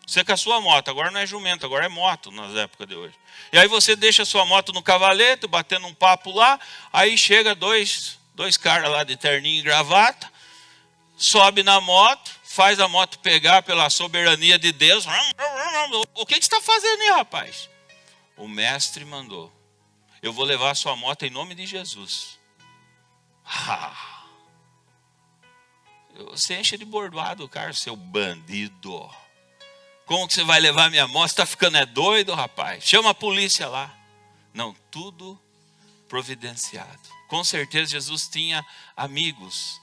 Speaker 6: Você com a sua moto, agora não é jumento, agora é moto nas épocas de hoje. E aí você deixa a sua moto no cavalete, batendo um papo lá, aí chega dois caras lá de terninho e gravata, sobe na moto, faz a moto pegar pela soberania de Deus. O que você está fazendo aí, rapaz? O mestre mandou. Eu vou levar a sua moto em nome de Jesus. Você enche de bordoado o cara, seu bandido. Como que você vai levar a minha moto? Você está ficando doido, rapaz? Chama a polícia lá. Não, tudo providenciado. Com certeza Jesus tinha amigos,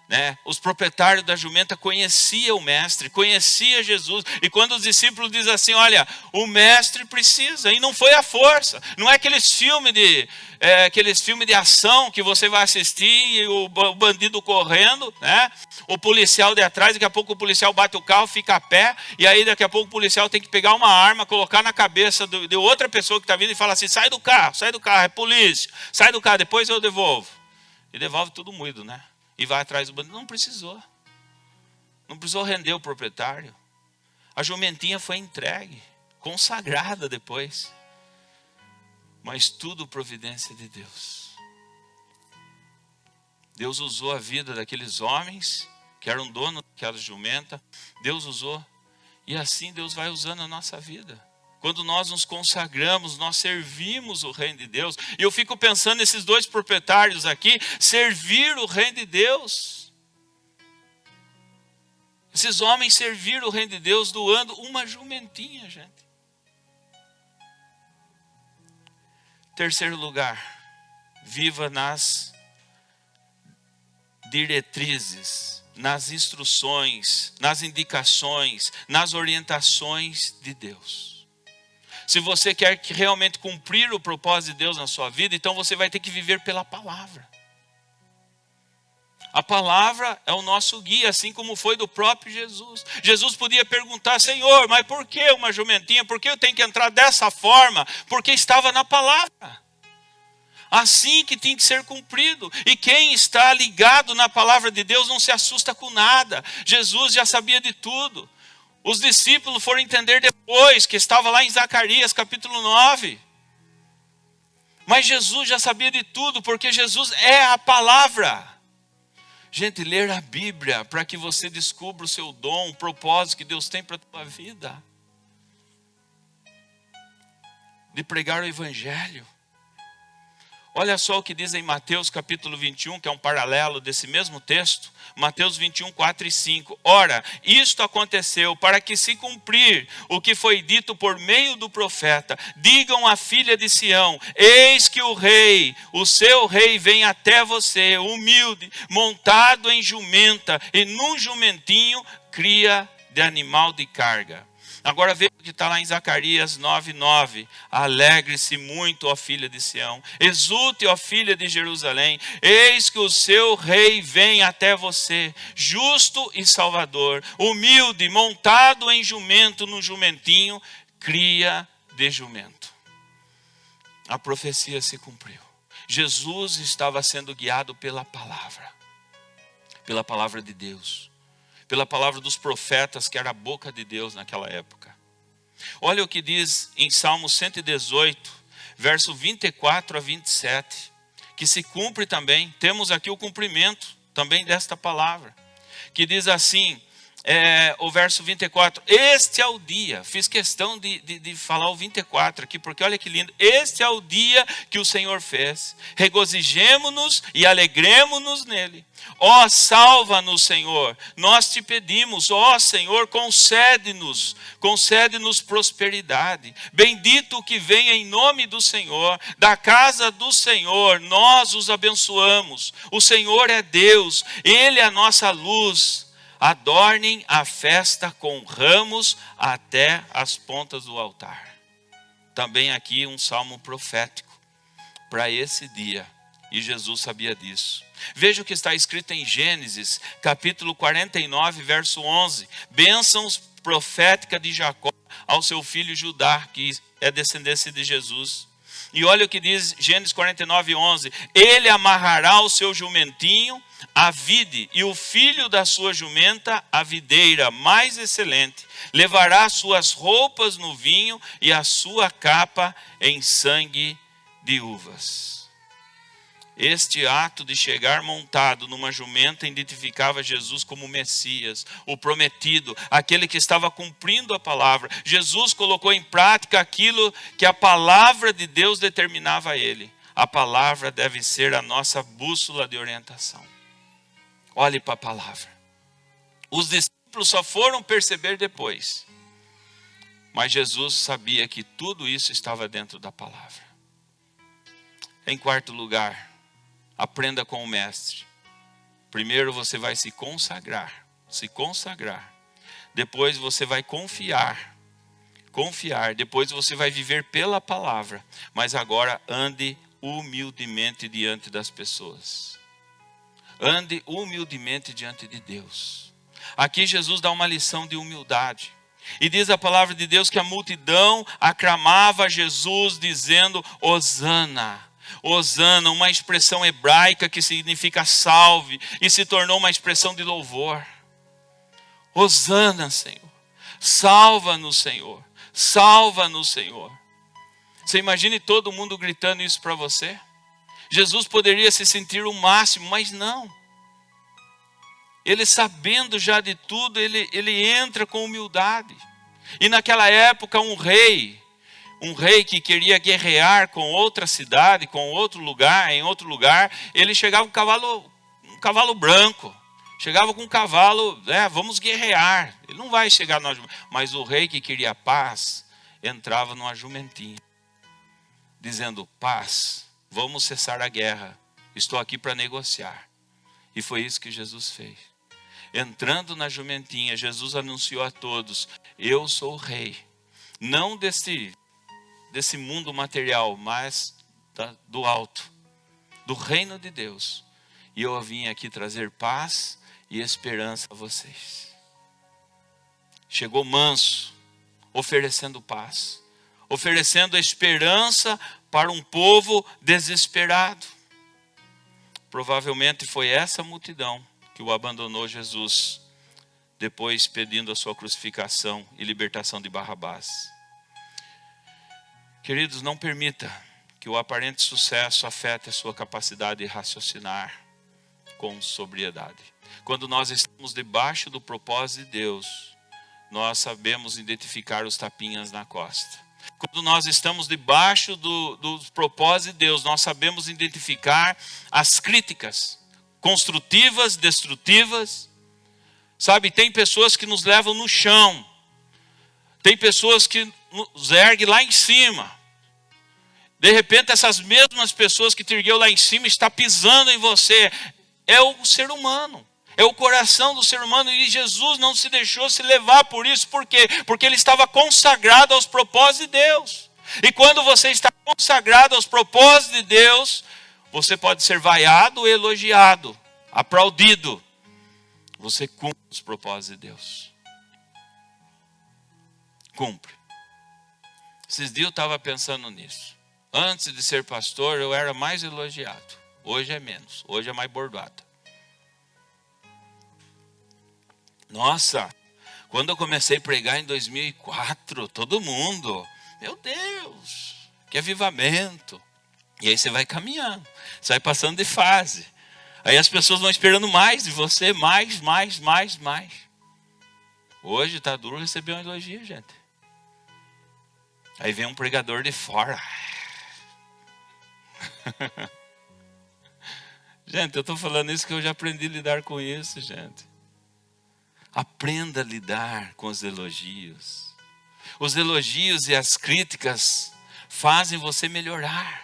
Speaker 6: né? Os proprietários da jumenta conheciam o mestre, conheciam Jesus. E quando os discípulos dizem assim, olha, o mestre precisa, e não foi a força. Não é aqueles filmes de ação que você vai assistir e o bandido correndo, né? O policial de atrás, daqui a pouco o policial bate o carro, fica a pé, e aí daqui a pouco o policial tem que pegar uma arma, colocar na cabeça de outra pessoa que está vindo e falar assim, sai do carro, é polícia, sai do carro, depois eu devolvo. E devolve tudo moído, né? E vai atrás do bandido. Não precisou render o proprietário. A jumentinha foi entregue, consagrada depois. Mas tudo providência de Deus. Deus usou a vida daqueles homens que eram donos daquela jumenta. Deus usou. E assim Deus vai usando a nossa vida. Quando nós nos consagramos, nós servimos o reino de Deus. E eu fico pensando nesses dois proprietários aqui, servir o reino de Deus. Esses homens serviram o reino de Deus doando uma jumentinha, gente. Terceiro lugar, viva nas diretrizes, nas instruções, nas indicações, nas orientações de Deus. Se você quer realmente cumprir o propósito de Deus na sua vida, então você vai ter que viver pela palavra. A palavra é o nosso guia, assim como foi do próprio Jesus. Jesus podia perguntar: Senhor, mas por que uma jumentinha? Por que eu tenho que entrar dessa forma? Porque estava na palavra. Assim que tem que ser cumprido. E quem está ligado na palavra de Deus não se assusta com nada. Jesus já sabia de tudo. Os discípulos foram entender depois, que estava lá em Zacarias capítulo 9. Mas Jesus já sabia de tudo, porque Jesus é a palavra. Gente, ler a Bíblia para que você descubra o seu dom, o propósito que Deus tem para a tua vida. De pregar o Evangelho. Olha só o que diz em Mateus capítulo 21, que é um paralelo desse mesmo texto. Mateus 21, 4 e 5. Ora, isto aconteceu para que se cumprir o que foi dito por meio do profeta. Digam à filha de Sião: eis que o rei, o seu rei, vem até você, humilde, montado em jumenta, e num jumentinho, cria de animal de carga. Agora veja o que está lá em Zacarias 9:9. Alegre-se muito, ó filha de Sião. Exulte, ó filha de Jerusalém. Eis que o seu rei vem até você, justo e salvador, humilde, montado em jumento, no jumentinho, cria de jumento. A profecia se cumpriu. Jesus estava sendo guiado pela palavra de Deus. Pela palavra dos profetas, que era a boca de Deus naquela época. Olha o que diz em Salmo 118, verso 24 a 27, que se cumpre também. Temos aqui o cumprimento também desta palavra, que diz assim, o verso 24: este é o dia, fiz questão de falar o 24 aqui, porque olha que lindo. Este é o dia que o Senhor fez, regozijemo-nos e alegremo-nos nele. Ó, salva-nos, Senhor, nós te pedimos. Ó Senhor, concede-nos prosperidade. Bendito o que vem em nome do Senhor, da casa do Senhor nós os abençoamos. O Senhor é Deus, Ele é a nossa luz. Adornem a festa com ramos até as pontas do altar. Também aqui um salmo profético para esse dia. E Jesus sabia disso. Veja o que está escrito em Gênesis, capítulo 49, verso 11. Bênçãos profética de Jacó ao seu filho Judá, que é descendência de Jesus. E olha o que diz Gênesis 49, 11. Ele amarrará o seu jumentinho à vide, e o filho da sua jumenta à videira mais excelente. Levará suas roupas no vinho e a sua capa em sangue de uvas. Este ato de chegar montado numa jumenta identificava Jesus como o Messias, o prometido, aquele que estava cumprindo a palavra. Jesus colocou em prática aquilo que a palavra de Deus determinava a ele. A palavra deve ser a nossa bússola de orientação. Olhe para a palavra. Os discípulos só foram perceber depois. Mas Jesus sabia que tudo isso estava dentro da palavra. Em quarto lugar, aprenda com o mestre. Primeiro você vai se consagrar. Depois você vai confiar. Depois você vai viver pela palavra. Mas agora ande humildemente diante das pessoas. Ande humildemente diante de Deus. Aqui Jesus dá uma lição de humildade. E diz a palavra de Deus que a multidão aclamava Jesus dizendo: Hosana. Hosana, uma expressão hebraica que significa salve, e se tornou uma expressão de louvor. Hosana, Senhor. Salva-nos, Senhor. Salva-nos, Senhor. Você imagine todo mundo gritando isso para você? Jesus poderia se sentir o máximo, mas não. Ele, sabendo já de tudo, ele entra com humildade. E naquela época um rei que queria guerrear com outra cidade, com outro lugar, em outro lugar, ele chegava com um cavalo branco. Chegava com um cavalo, vamos guerrear. Ele não vai chegar numa jumentinha. Mas o rei que queria paz, entrava numa jumentinha. Dizendo, paz, vamos cessar a guerra. Estou aqui para negociar. E foi isso que Jesus fez. Entrando na jumentinha, Jesus anunciou a todos, eu sou o rei. Não desse mundo material, mas do alto. Do reino de Deus. E eu vim aqui trazer paz e esperança a vocês. Chegou manso, oferecendo paz, oferecendo esperança para um povo desesperado. Provavelmente foi essa multidão que o abandonou Jesus, depois pedindo a sua crucificação e libertação de Barrabás. Queridos, não permita que o aparente sucesso afete a sua capacidade de raciocinar com sobriedade. Quando nós estamos debaixo do propósito de Deus, nós sabemos identificar os tapinhas na costa. Quando nós estamos debaixo do propósito de Deus, nós sabemos identificar as críticas construtivas, destrutivas. Sabe, tem pessoas que nos levam no chão. Tem pessoas que nos erguem lá em cima. De repente, essas mesmas pessoas que te ergueu lá em cima estão pisando em você. É o ser humano. É o coração do ser humano. E Jesus não se deixou se levar por isso. Por quê? Porque ele estava consagrado aos propósitos de Deus. E quando você está consagrado aos propósitos de Deus, você pode ser vaiado, elogiado, aplaudido. Você cumpre os propósitos de Deus. Cumpre. Esses dias eu estava pensando nisso. Antes de ser pastor, eu era mais elogiado. Hoje é menos. Hoje é mais bordoada. Nossa, quando eu comecei a pregar em 2004, todo mundo, meu Deus, que avivamento. E aí você vai caminhando, você vai passando de fase. Aí as pessoas vão esperando mais de você, mais. Hoje está duro receber um elogio, gente. Aí vem um pregador de fora. Gente, eu estou falando isso que eu já aprendi a lidar com isso, gente. Aprenda a lidar com os elogios. Os elogios e as críticas fazem você melhorar.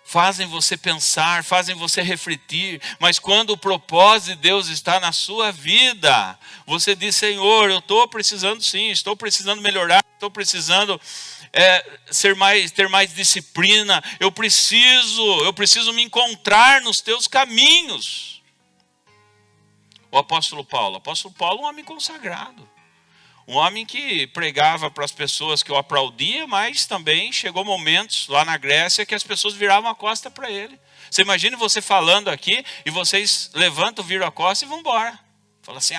Speaker 6: Fazem você pensar, fazem você refletir. Mas quando o propósito de Deus está na sua vida, você diz, Senhor, eu estou precisando sim, estou precisando melhorar, estou precisando ter mais disciplina. Eu preciso me encontrar nos teus caminhos. O apóstolo Paulo, um homem consagrado. Um homem que pregava para as pessoas que o aplaudia, mas também chegou momentos lá na Grécia que as pessoas viravam a costa para ele. Você imagina você falando aqui e vocês levantam, viram a costa e vão embora. Fala assim,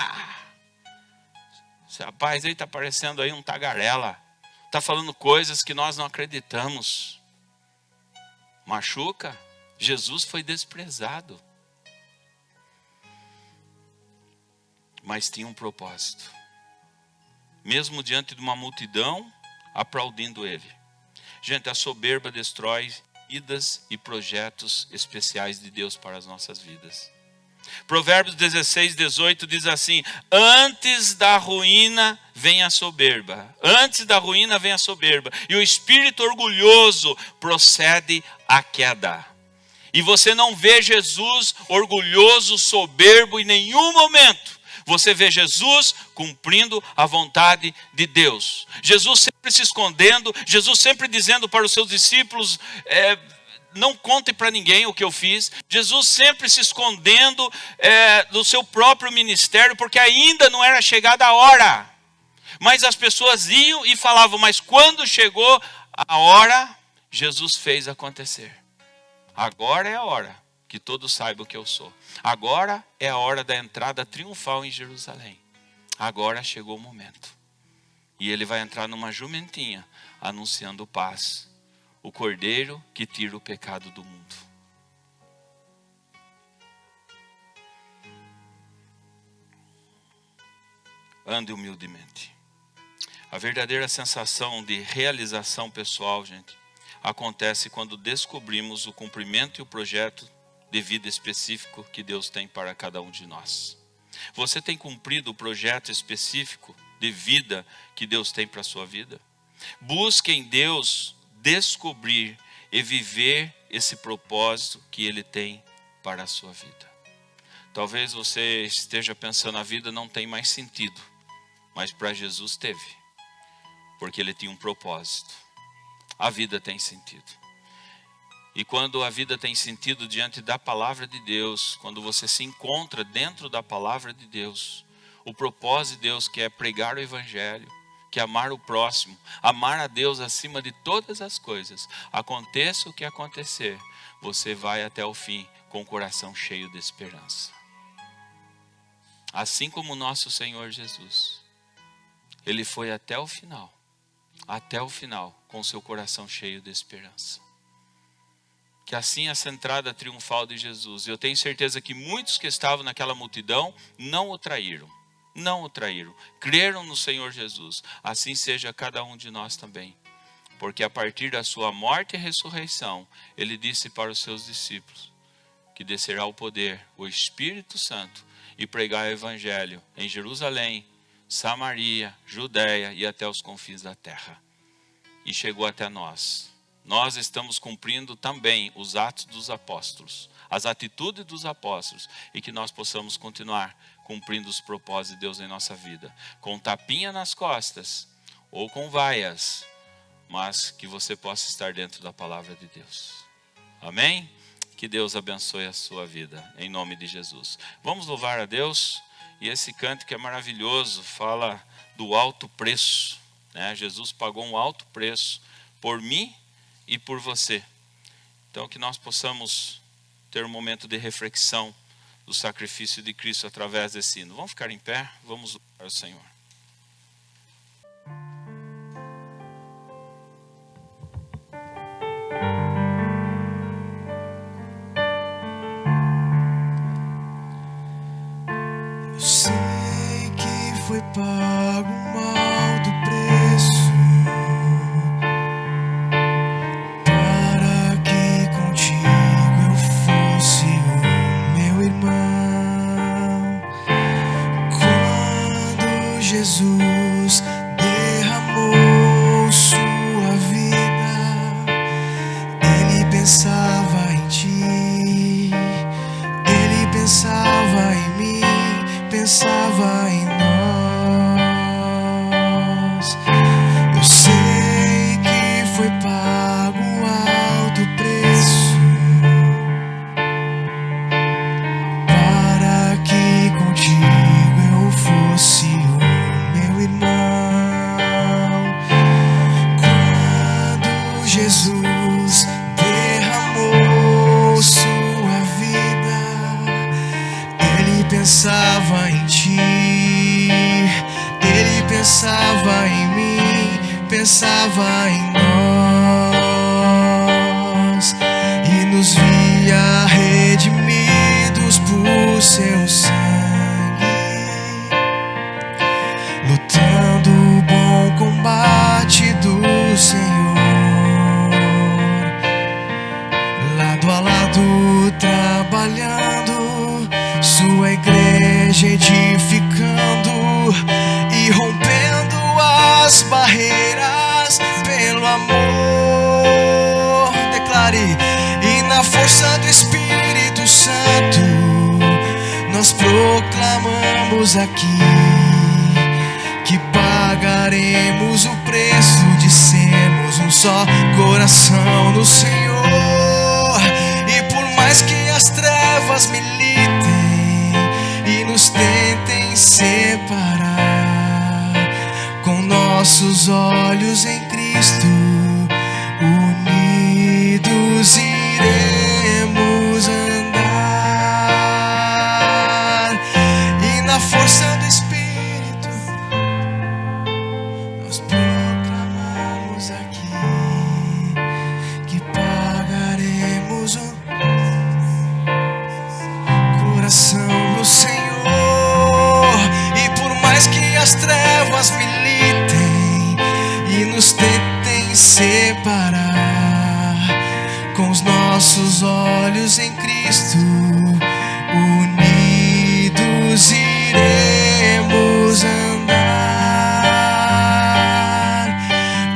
Speaker 6: esse rapaz aí está parecendo aí um tagarela. Está falando coisas que nós não acreditamos. Machuca. Jesus foi desprezado. Mas tinha um propósito. Mesmo diante de uma multidão, aplaudindo ele. Gente, a soberba destrói vidas e projetos especiais de Deus para as nossas vidas. Provérbios 16, 18 diz assim, antes da ruína vem a soberba. Antes da ruína vem a soberba. E o espírito orgulhoso procede à queda. E você não vê Jesus orgulhoso, soberbo em nenhum momento. Você vê Jesus cumprindo a vontade de Deus. Jesus sempre se escondendo, Jesus sempre dizendo para os seus discípulos, não contem para ninguém o que eu fiz. Jesus sempre se escondendo do seu próprio ministério, porque ainda não era chegada a hora. Mas as pessoas iam e falavam, mas quando chegou a hora, Jesus fez acontecer. Agora é a hora que todos saibam que eu sou. Agora é a hora da entrada triunfal em Jerusalém. Agora chegou o momento. E ele vai entrar numa jumentinha, anunciando paz. o Cordeiro que tira o pecado do mundo. Ande humildemente. A verdadeira sensação de realização pessoal, gente, acontece quando descobrimos o cumprimento e o projeto de vida específico que Deus tem para cada um de nós. Você tem cumprido o projeto específico de vida que Deus tem para a sua vida? Busque em Deus descobrir e viver esse propósito que Ele tem para a sua vida. Talvez você esteja pensando, a vida não tem mais sentido, mas para Jesus teve, porque Ele tinha um propósito. A vida tem sentido. E quando a vida tem sentido diante da palavra de Deus, quando você se encontra dentro da palavra de Deus, o propósito de Deus, que é pregar o evangelho, que é amar o próximo, amar a Deus acima de todas as coisas, aconteça o que acontecer, você vai até o fim com o coração cheio de esperança. Assim como o nosso Senhor Jesus, Ele foi até o final, com seu coração cheio de esperança. Que assim essa entrada triunfal de Jesus, eu tenho certeza que muitos que estavam naquela multidão não o traíram, creram no Senhor Jesus. Assim seja cada um de nós também, porque a partir da sua morte e ressurreição, Ele disse para os seus discípulos que descerá o poder, o Espírito Santo, e pregar o evangelho em Jerusalém, Samaria, Judeia e até os confins da terra. E chegou até nós. Nós estamos cumprindo também os atos dos apóstolos, as atitudes dos apóstolos, e que nós possamos continuar cumprindo os propósitos de Deus em nossa vida, com tapinha nas costas ou com vaias, mas que você possa estar dentro da palavra de Deus. Amém? Que Deus abençoe a sua vida, em nome de Jesus. Vamos louvar a Deus. E esse canto que é maravilhoso, fala do alto preço, né? Jesus pagou um alto preço por mim e por você. Então que nós possamos ter um momento de reflexão do sacrifício de Cristo através desse hino. Vamos ficar em pé, vamos louvar o Senhor.
Speaker 3: Eu sei que foi pago um alto preço para que contigo eu fosse o meu irmão. Quando Jesus derramou sua vida, Ele pensava em ti, Ele pensava em mim, pensava em nós. Eu sei que foi pago um alto preço para que contigo eu fosse o meu irmão. Quando Jesus derramou sua vida, Ele pensava em ti, Ele pensava em mim, pensava em nós, e nos via redimidos por seu sangue, lutando o bom combate do Senhor, lado a lado trabalhando, sua igreja edificando e rompendo as barreiras pelo amor. Declare: e na força do Espírito Santo nós proclamamos aqui que pagaremos o preço de sermos um só coração no Senhor. E por mais que as trevas militem e nos tentem separar, com nossos olhos em Cristo unidos iremos andar. E na força do Espírito nós proclamamos aqui sem separar, com os nossos olhos em Cristo, unidos iremos andar,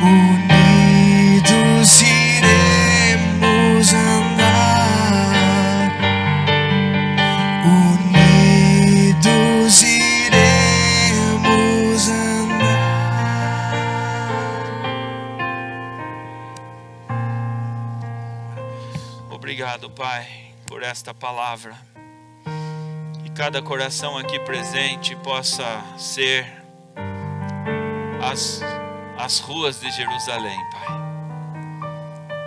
Speaker 3: unidos iremos andar, unidos iremos andar.
Speaker 6: Obrigado, Pai, por esta palavra. Que cada coração aqui presente possa ser as ruas de Jerusalém, Pai.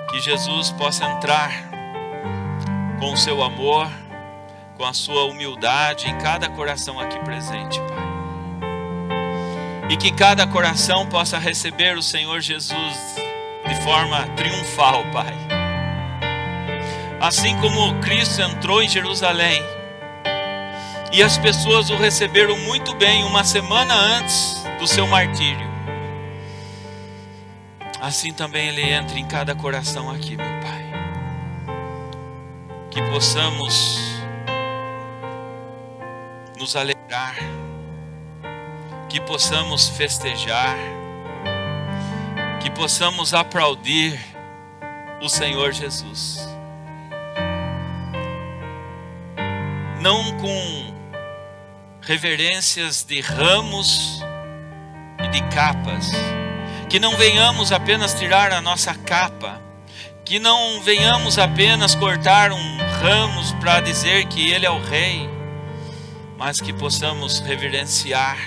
Speaker 6: Que Jesus possa entrar com o seu amor, com a sua humildade em cada coração aqui presente, Pai. E que cada coração possa receber o Senhor Jesus de forma triunfal, Pai. Assim como Cristo entrou em Jerusalém e as pessoas o receberam muito bem uma semana antes do seu martírio, assim também Ele entra em cada coração aqui, meu Pai. Que possamos nos alegrar, que possamos festejar, que possamos aplaudir o Senhor Jesus. Não com reverências de ramos e de capas, que não venhamos apenas tirar a nossa capa, que não venhamos apenas cortar ramos para dizer que Ele é o Rei, mas que possamos reverenciar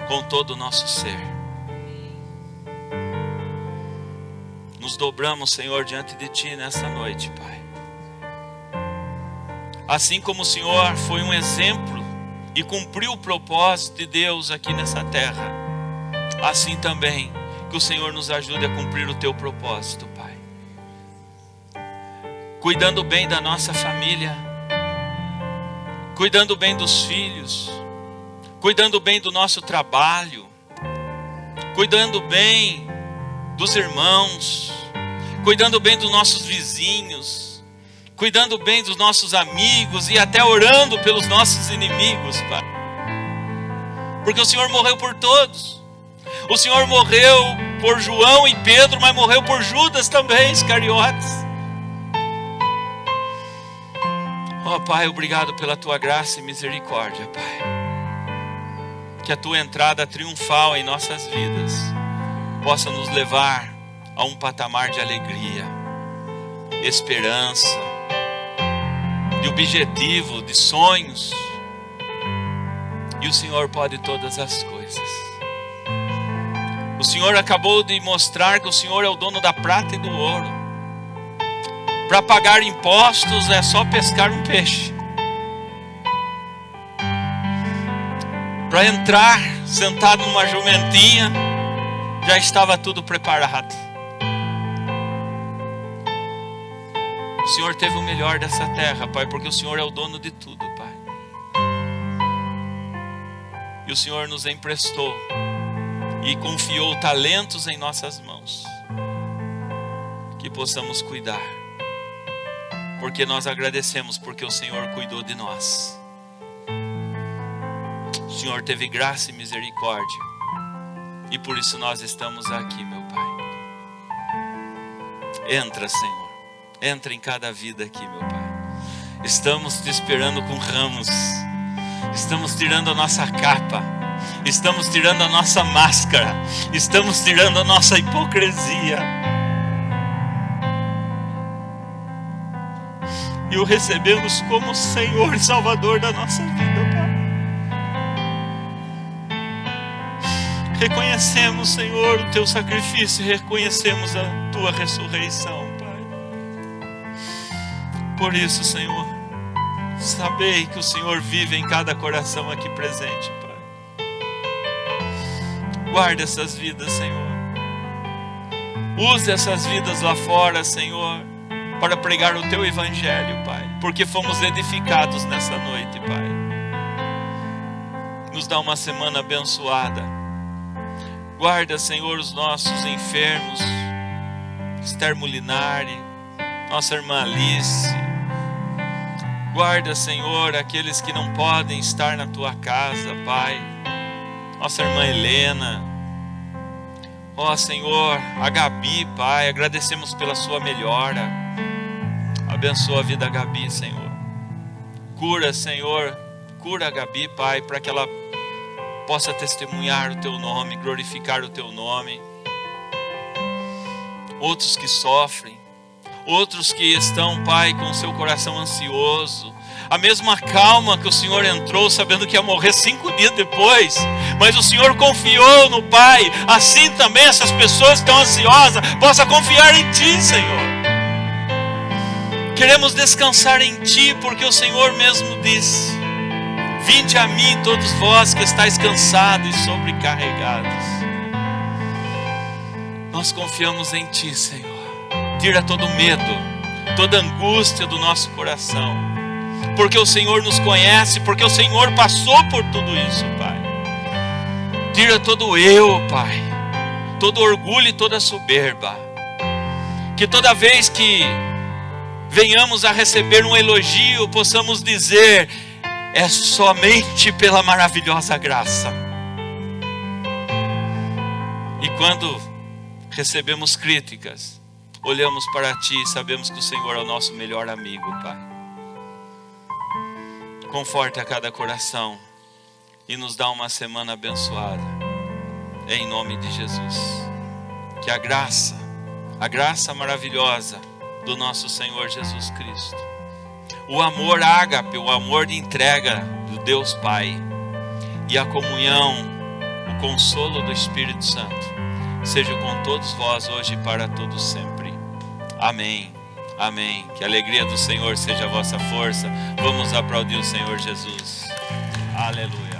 Speaker 6: com todo o nosso ser. Nos dobramos, Senhor, diante de Ti nesta noite, Pai. Assim como o Senhor foi um exemplo e cumpriu o propósito de Deus aqui nessa terra, assim também que o Senhor nos ajude a cumprir o Teu propósito, Pai. Cuidando bem da nossa família, cuidando bem dos filhos, cuidando bem do nosso trabalho, cuidando bem dos irmãos, cuidando bem dos nossos vizinhos, cuidando bem dos nossos amigos e até orando pelos nossos inimigos, Pai. Porque o Senhor morreu por todos. O Senhor morreu por João e Pedro, mas morreu por Judas também, Iscariotes. Ó Pai, obrigado pela Tua graça e misericórdia, Pai. Que a Tua entrada triunfal em nossas vidas possa nos levar a um patamar de alegria, esperança, de objetivo, de sonhos. E o Senhor pode todas as coisas. O Senhor acabou de mostrar que o Senhor é o dono da prata e do ouro. Para pagar impostos é só pescar um peixe. Para entrar sentado numa jumentinha, já estava tudo preparado. O Senhor teve o melhor dessa terra, Pai, porque o Senhor é o dono de tudo, Pai. E o Senhor nos emprestou e confiou talentos em nossas mãos, que possamos cuidar, porque nós agradecemos porque o Senhor cuidou de nós. O Senhor teve graça e misericórdia, e por isso nós estamos aqui, meu Pai. Entra, Senhor. Entra em cada vida aqui, meu Pai. Estamos te esperando com ramos. Estamos tirando a nossa capa. Estamos tirando a nossa máscara. Estamos tirando a nossa hipocrisia. E o recebemos como Senhor e Salvador da nossa vida, Pai. Reconhecemos, Senhor, o Teu sacrifício. Reconhecemos a Tua ressurreição. Por isso, Senhor, sabei que o Senhor vive em cada coração aqui presente, Pai. Guarde essas vidas, Senhor. Use essas vidas lá fora, Senhor, para pregar o Teu Evangelho, Pai. Porque fomos edificados nessa noite, Pai. Nos dá uma semana abençoada. Guarda, Senhor, os nossos enfermos, Esther Molinari, nossa irmã Alice. Guarda, Senhor, aqueles que não podem estar na tua casa, Pai. Nossa irmã Helena. Ó Senhor, a Gabi, Pai, agradecemos pela sua melhora. Abençoa a vida da Gabi, Senhor. Cura, Senhor, cura a Gabi, Pai, para que ela possa testemunhar o teu nome, glorificar o teu nome. Outros que sofrem, outros que estão, Pai, com o seu coração ansioso, a mesma calma que o Senhor entrou sabendo que ia morrer 5 dias depois, mas o Senhor confiou no Pai. Assim também essas pessoas que estão ansiosas possam confiar em Ti, Senhor. Queremos descansar em Ti, porque o Senhor mesmo disse: vinde a mim todos vós que estáis cansados e sobrecarregados. Nós confiamos em Ti, Senhor. Tira todo medo, toda angústia do nosso coração, porque o Senhor nos conhece, porque o Senhor passou por tudo isso, Pai. Tira todo eu, Pai, todo orgulho e toda soberba, que toda vez que venhamos a receber um elogio, possamos dizer: é somente pela maravilhosa graça. E quando recebemos críticas, olhamos para Ti e sabemos que o Senhor é o nosso melhor amigo, Pai. Conforta a cada coração e nos dá uma semana abençoada, em nome de Jesus. Que a graça maravilhosa do nosso Senhor Jesus Cristo, o amor ágape, o amor de entrega do Deus Pai, e a comunhão, o consolo do Espírito Santo, seja com todos vós hoje e para todos sempre. Amém. Amém. Que a alegria do Senhor seja a vossa força. Vamos aplaudir o Senhor Jesus. Aleluia.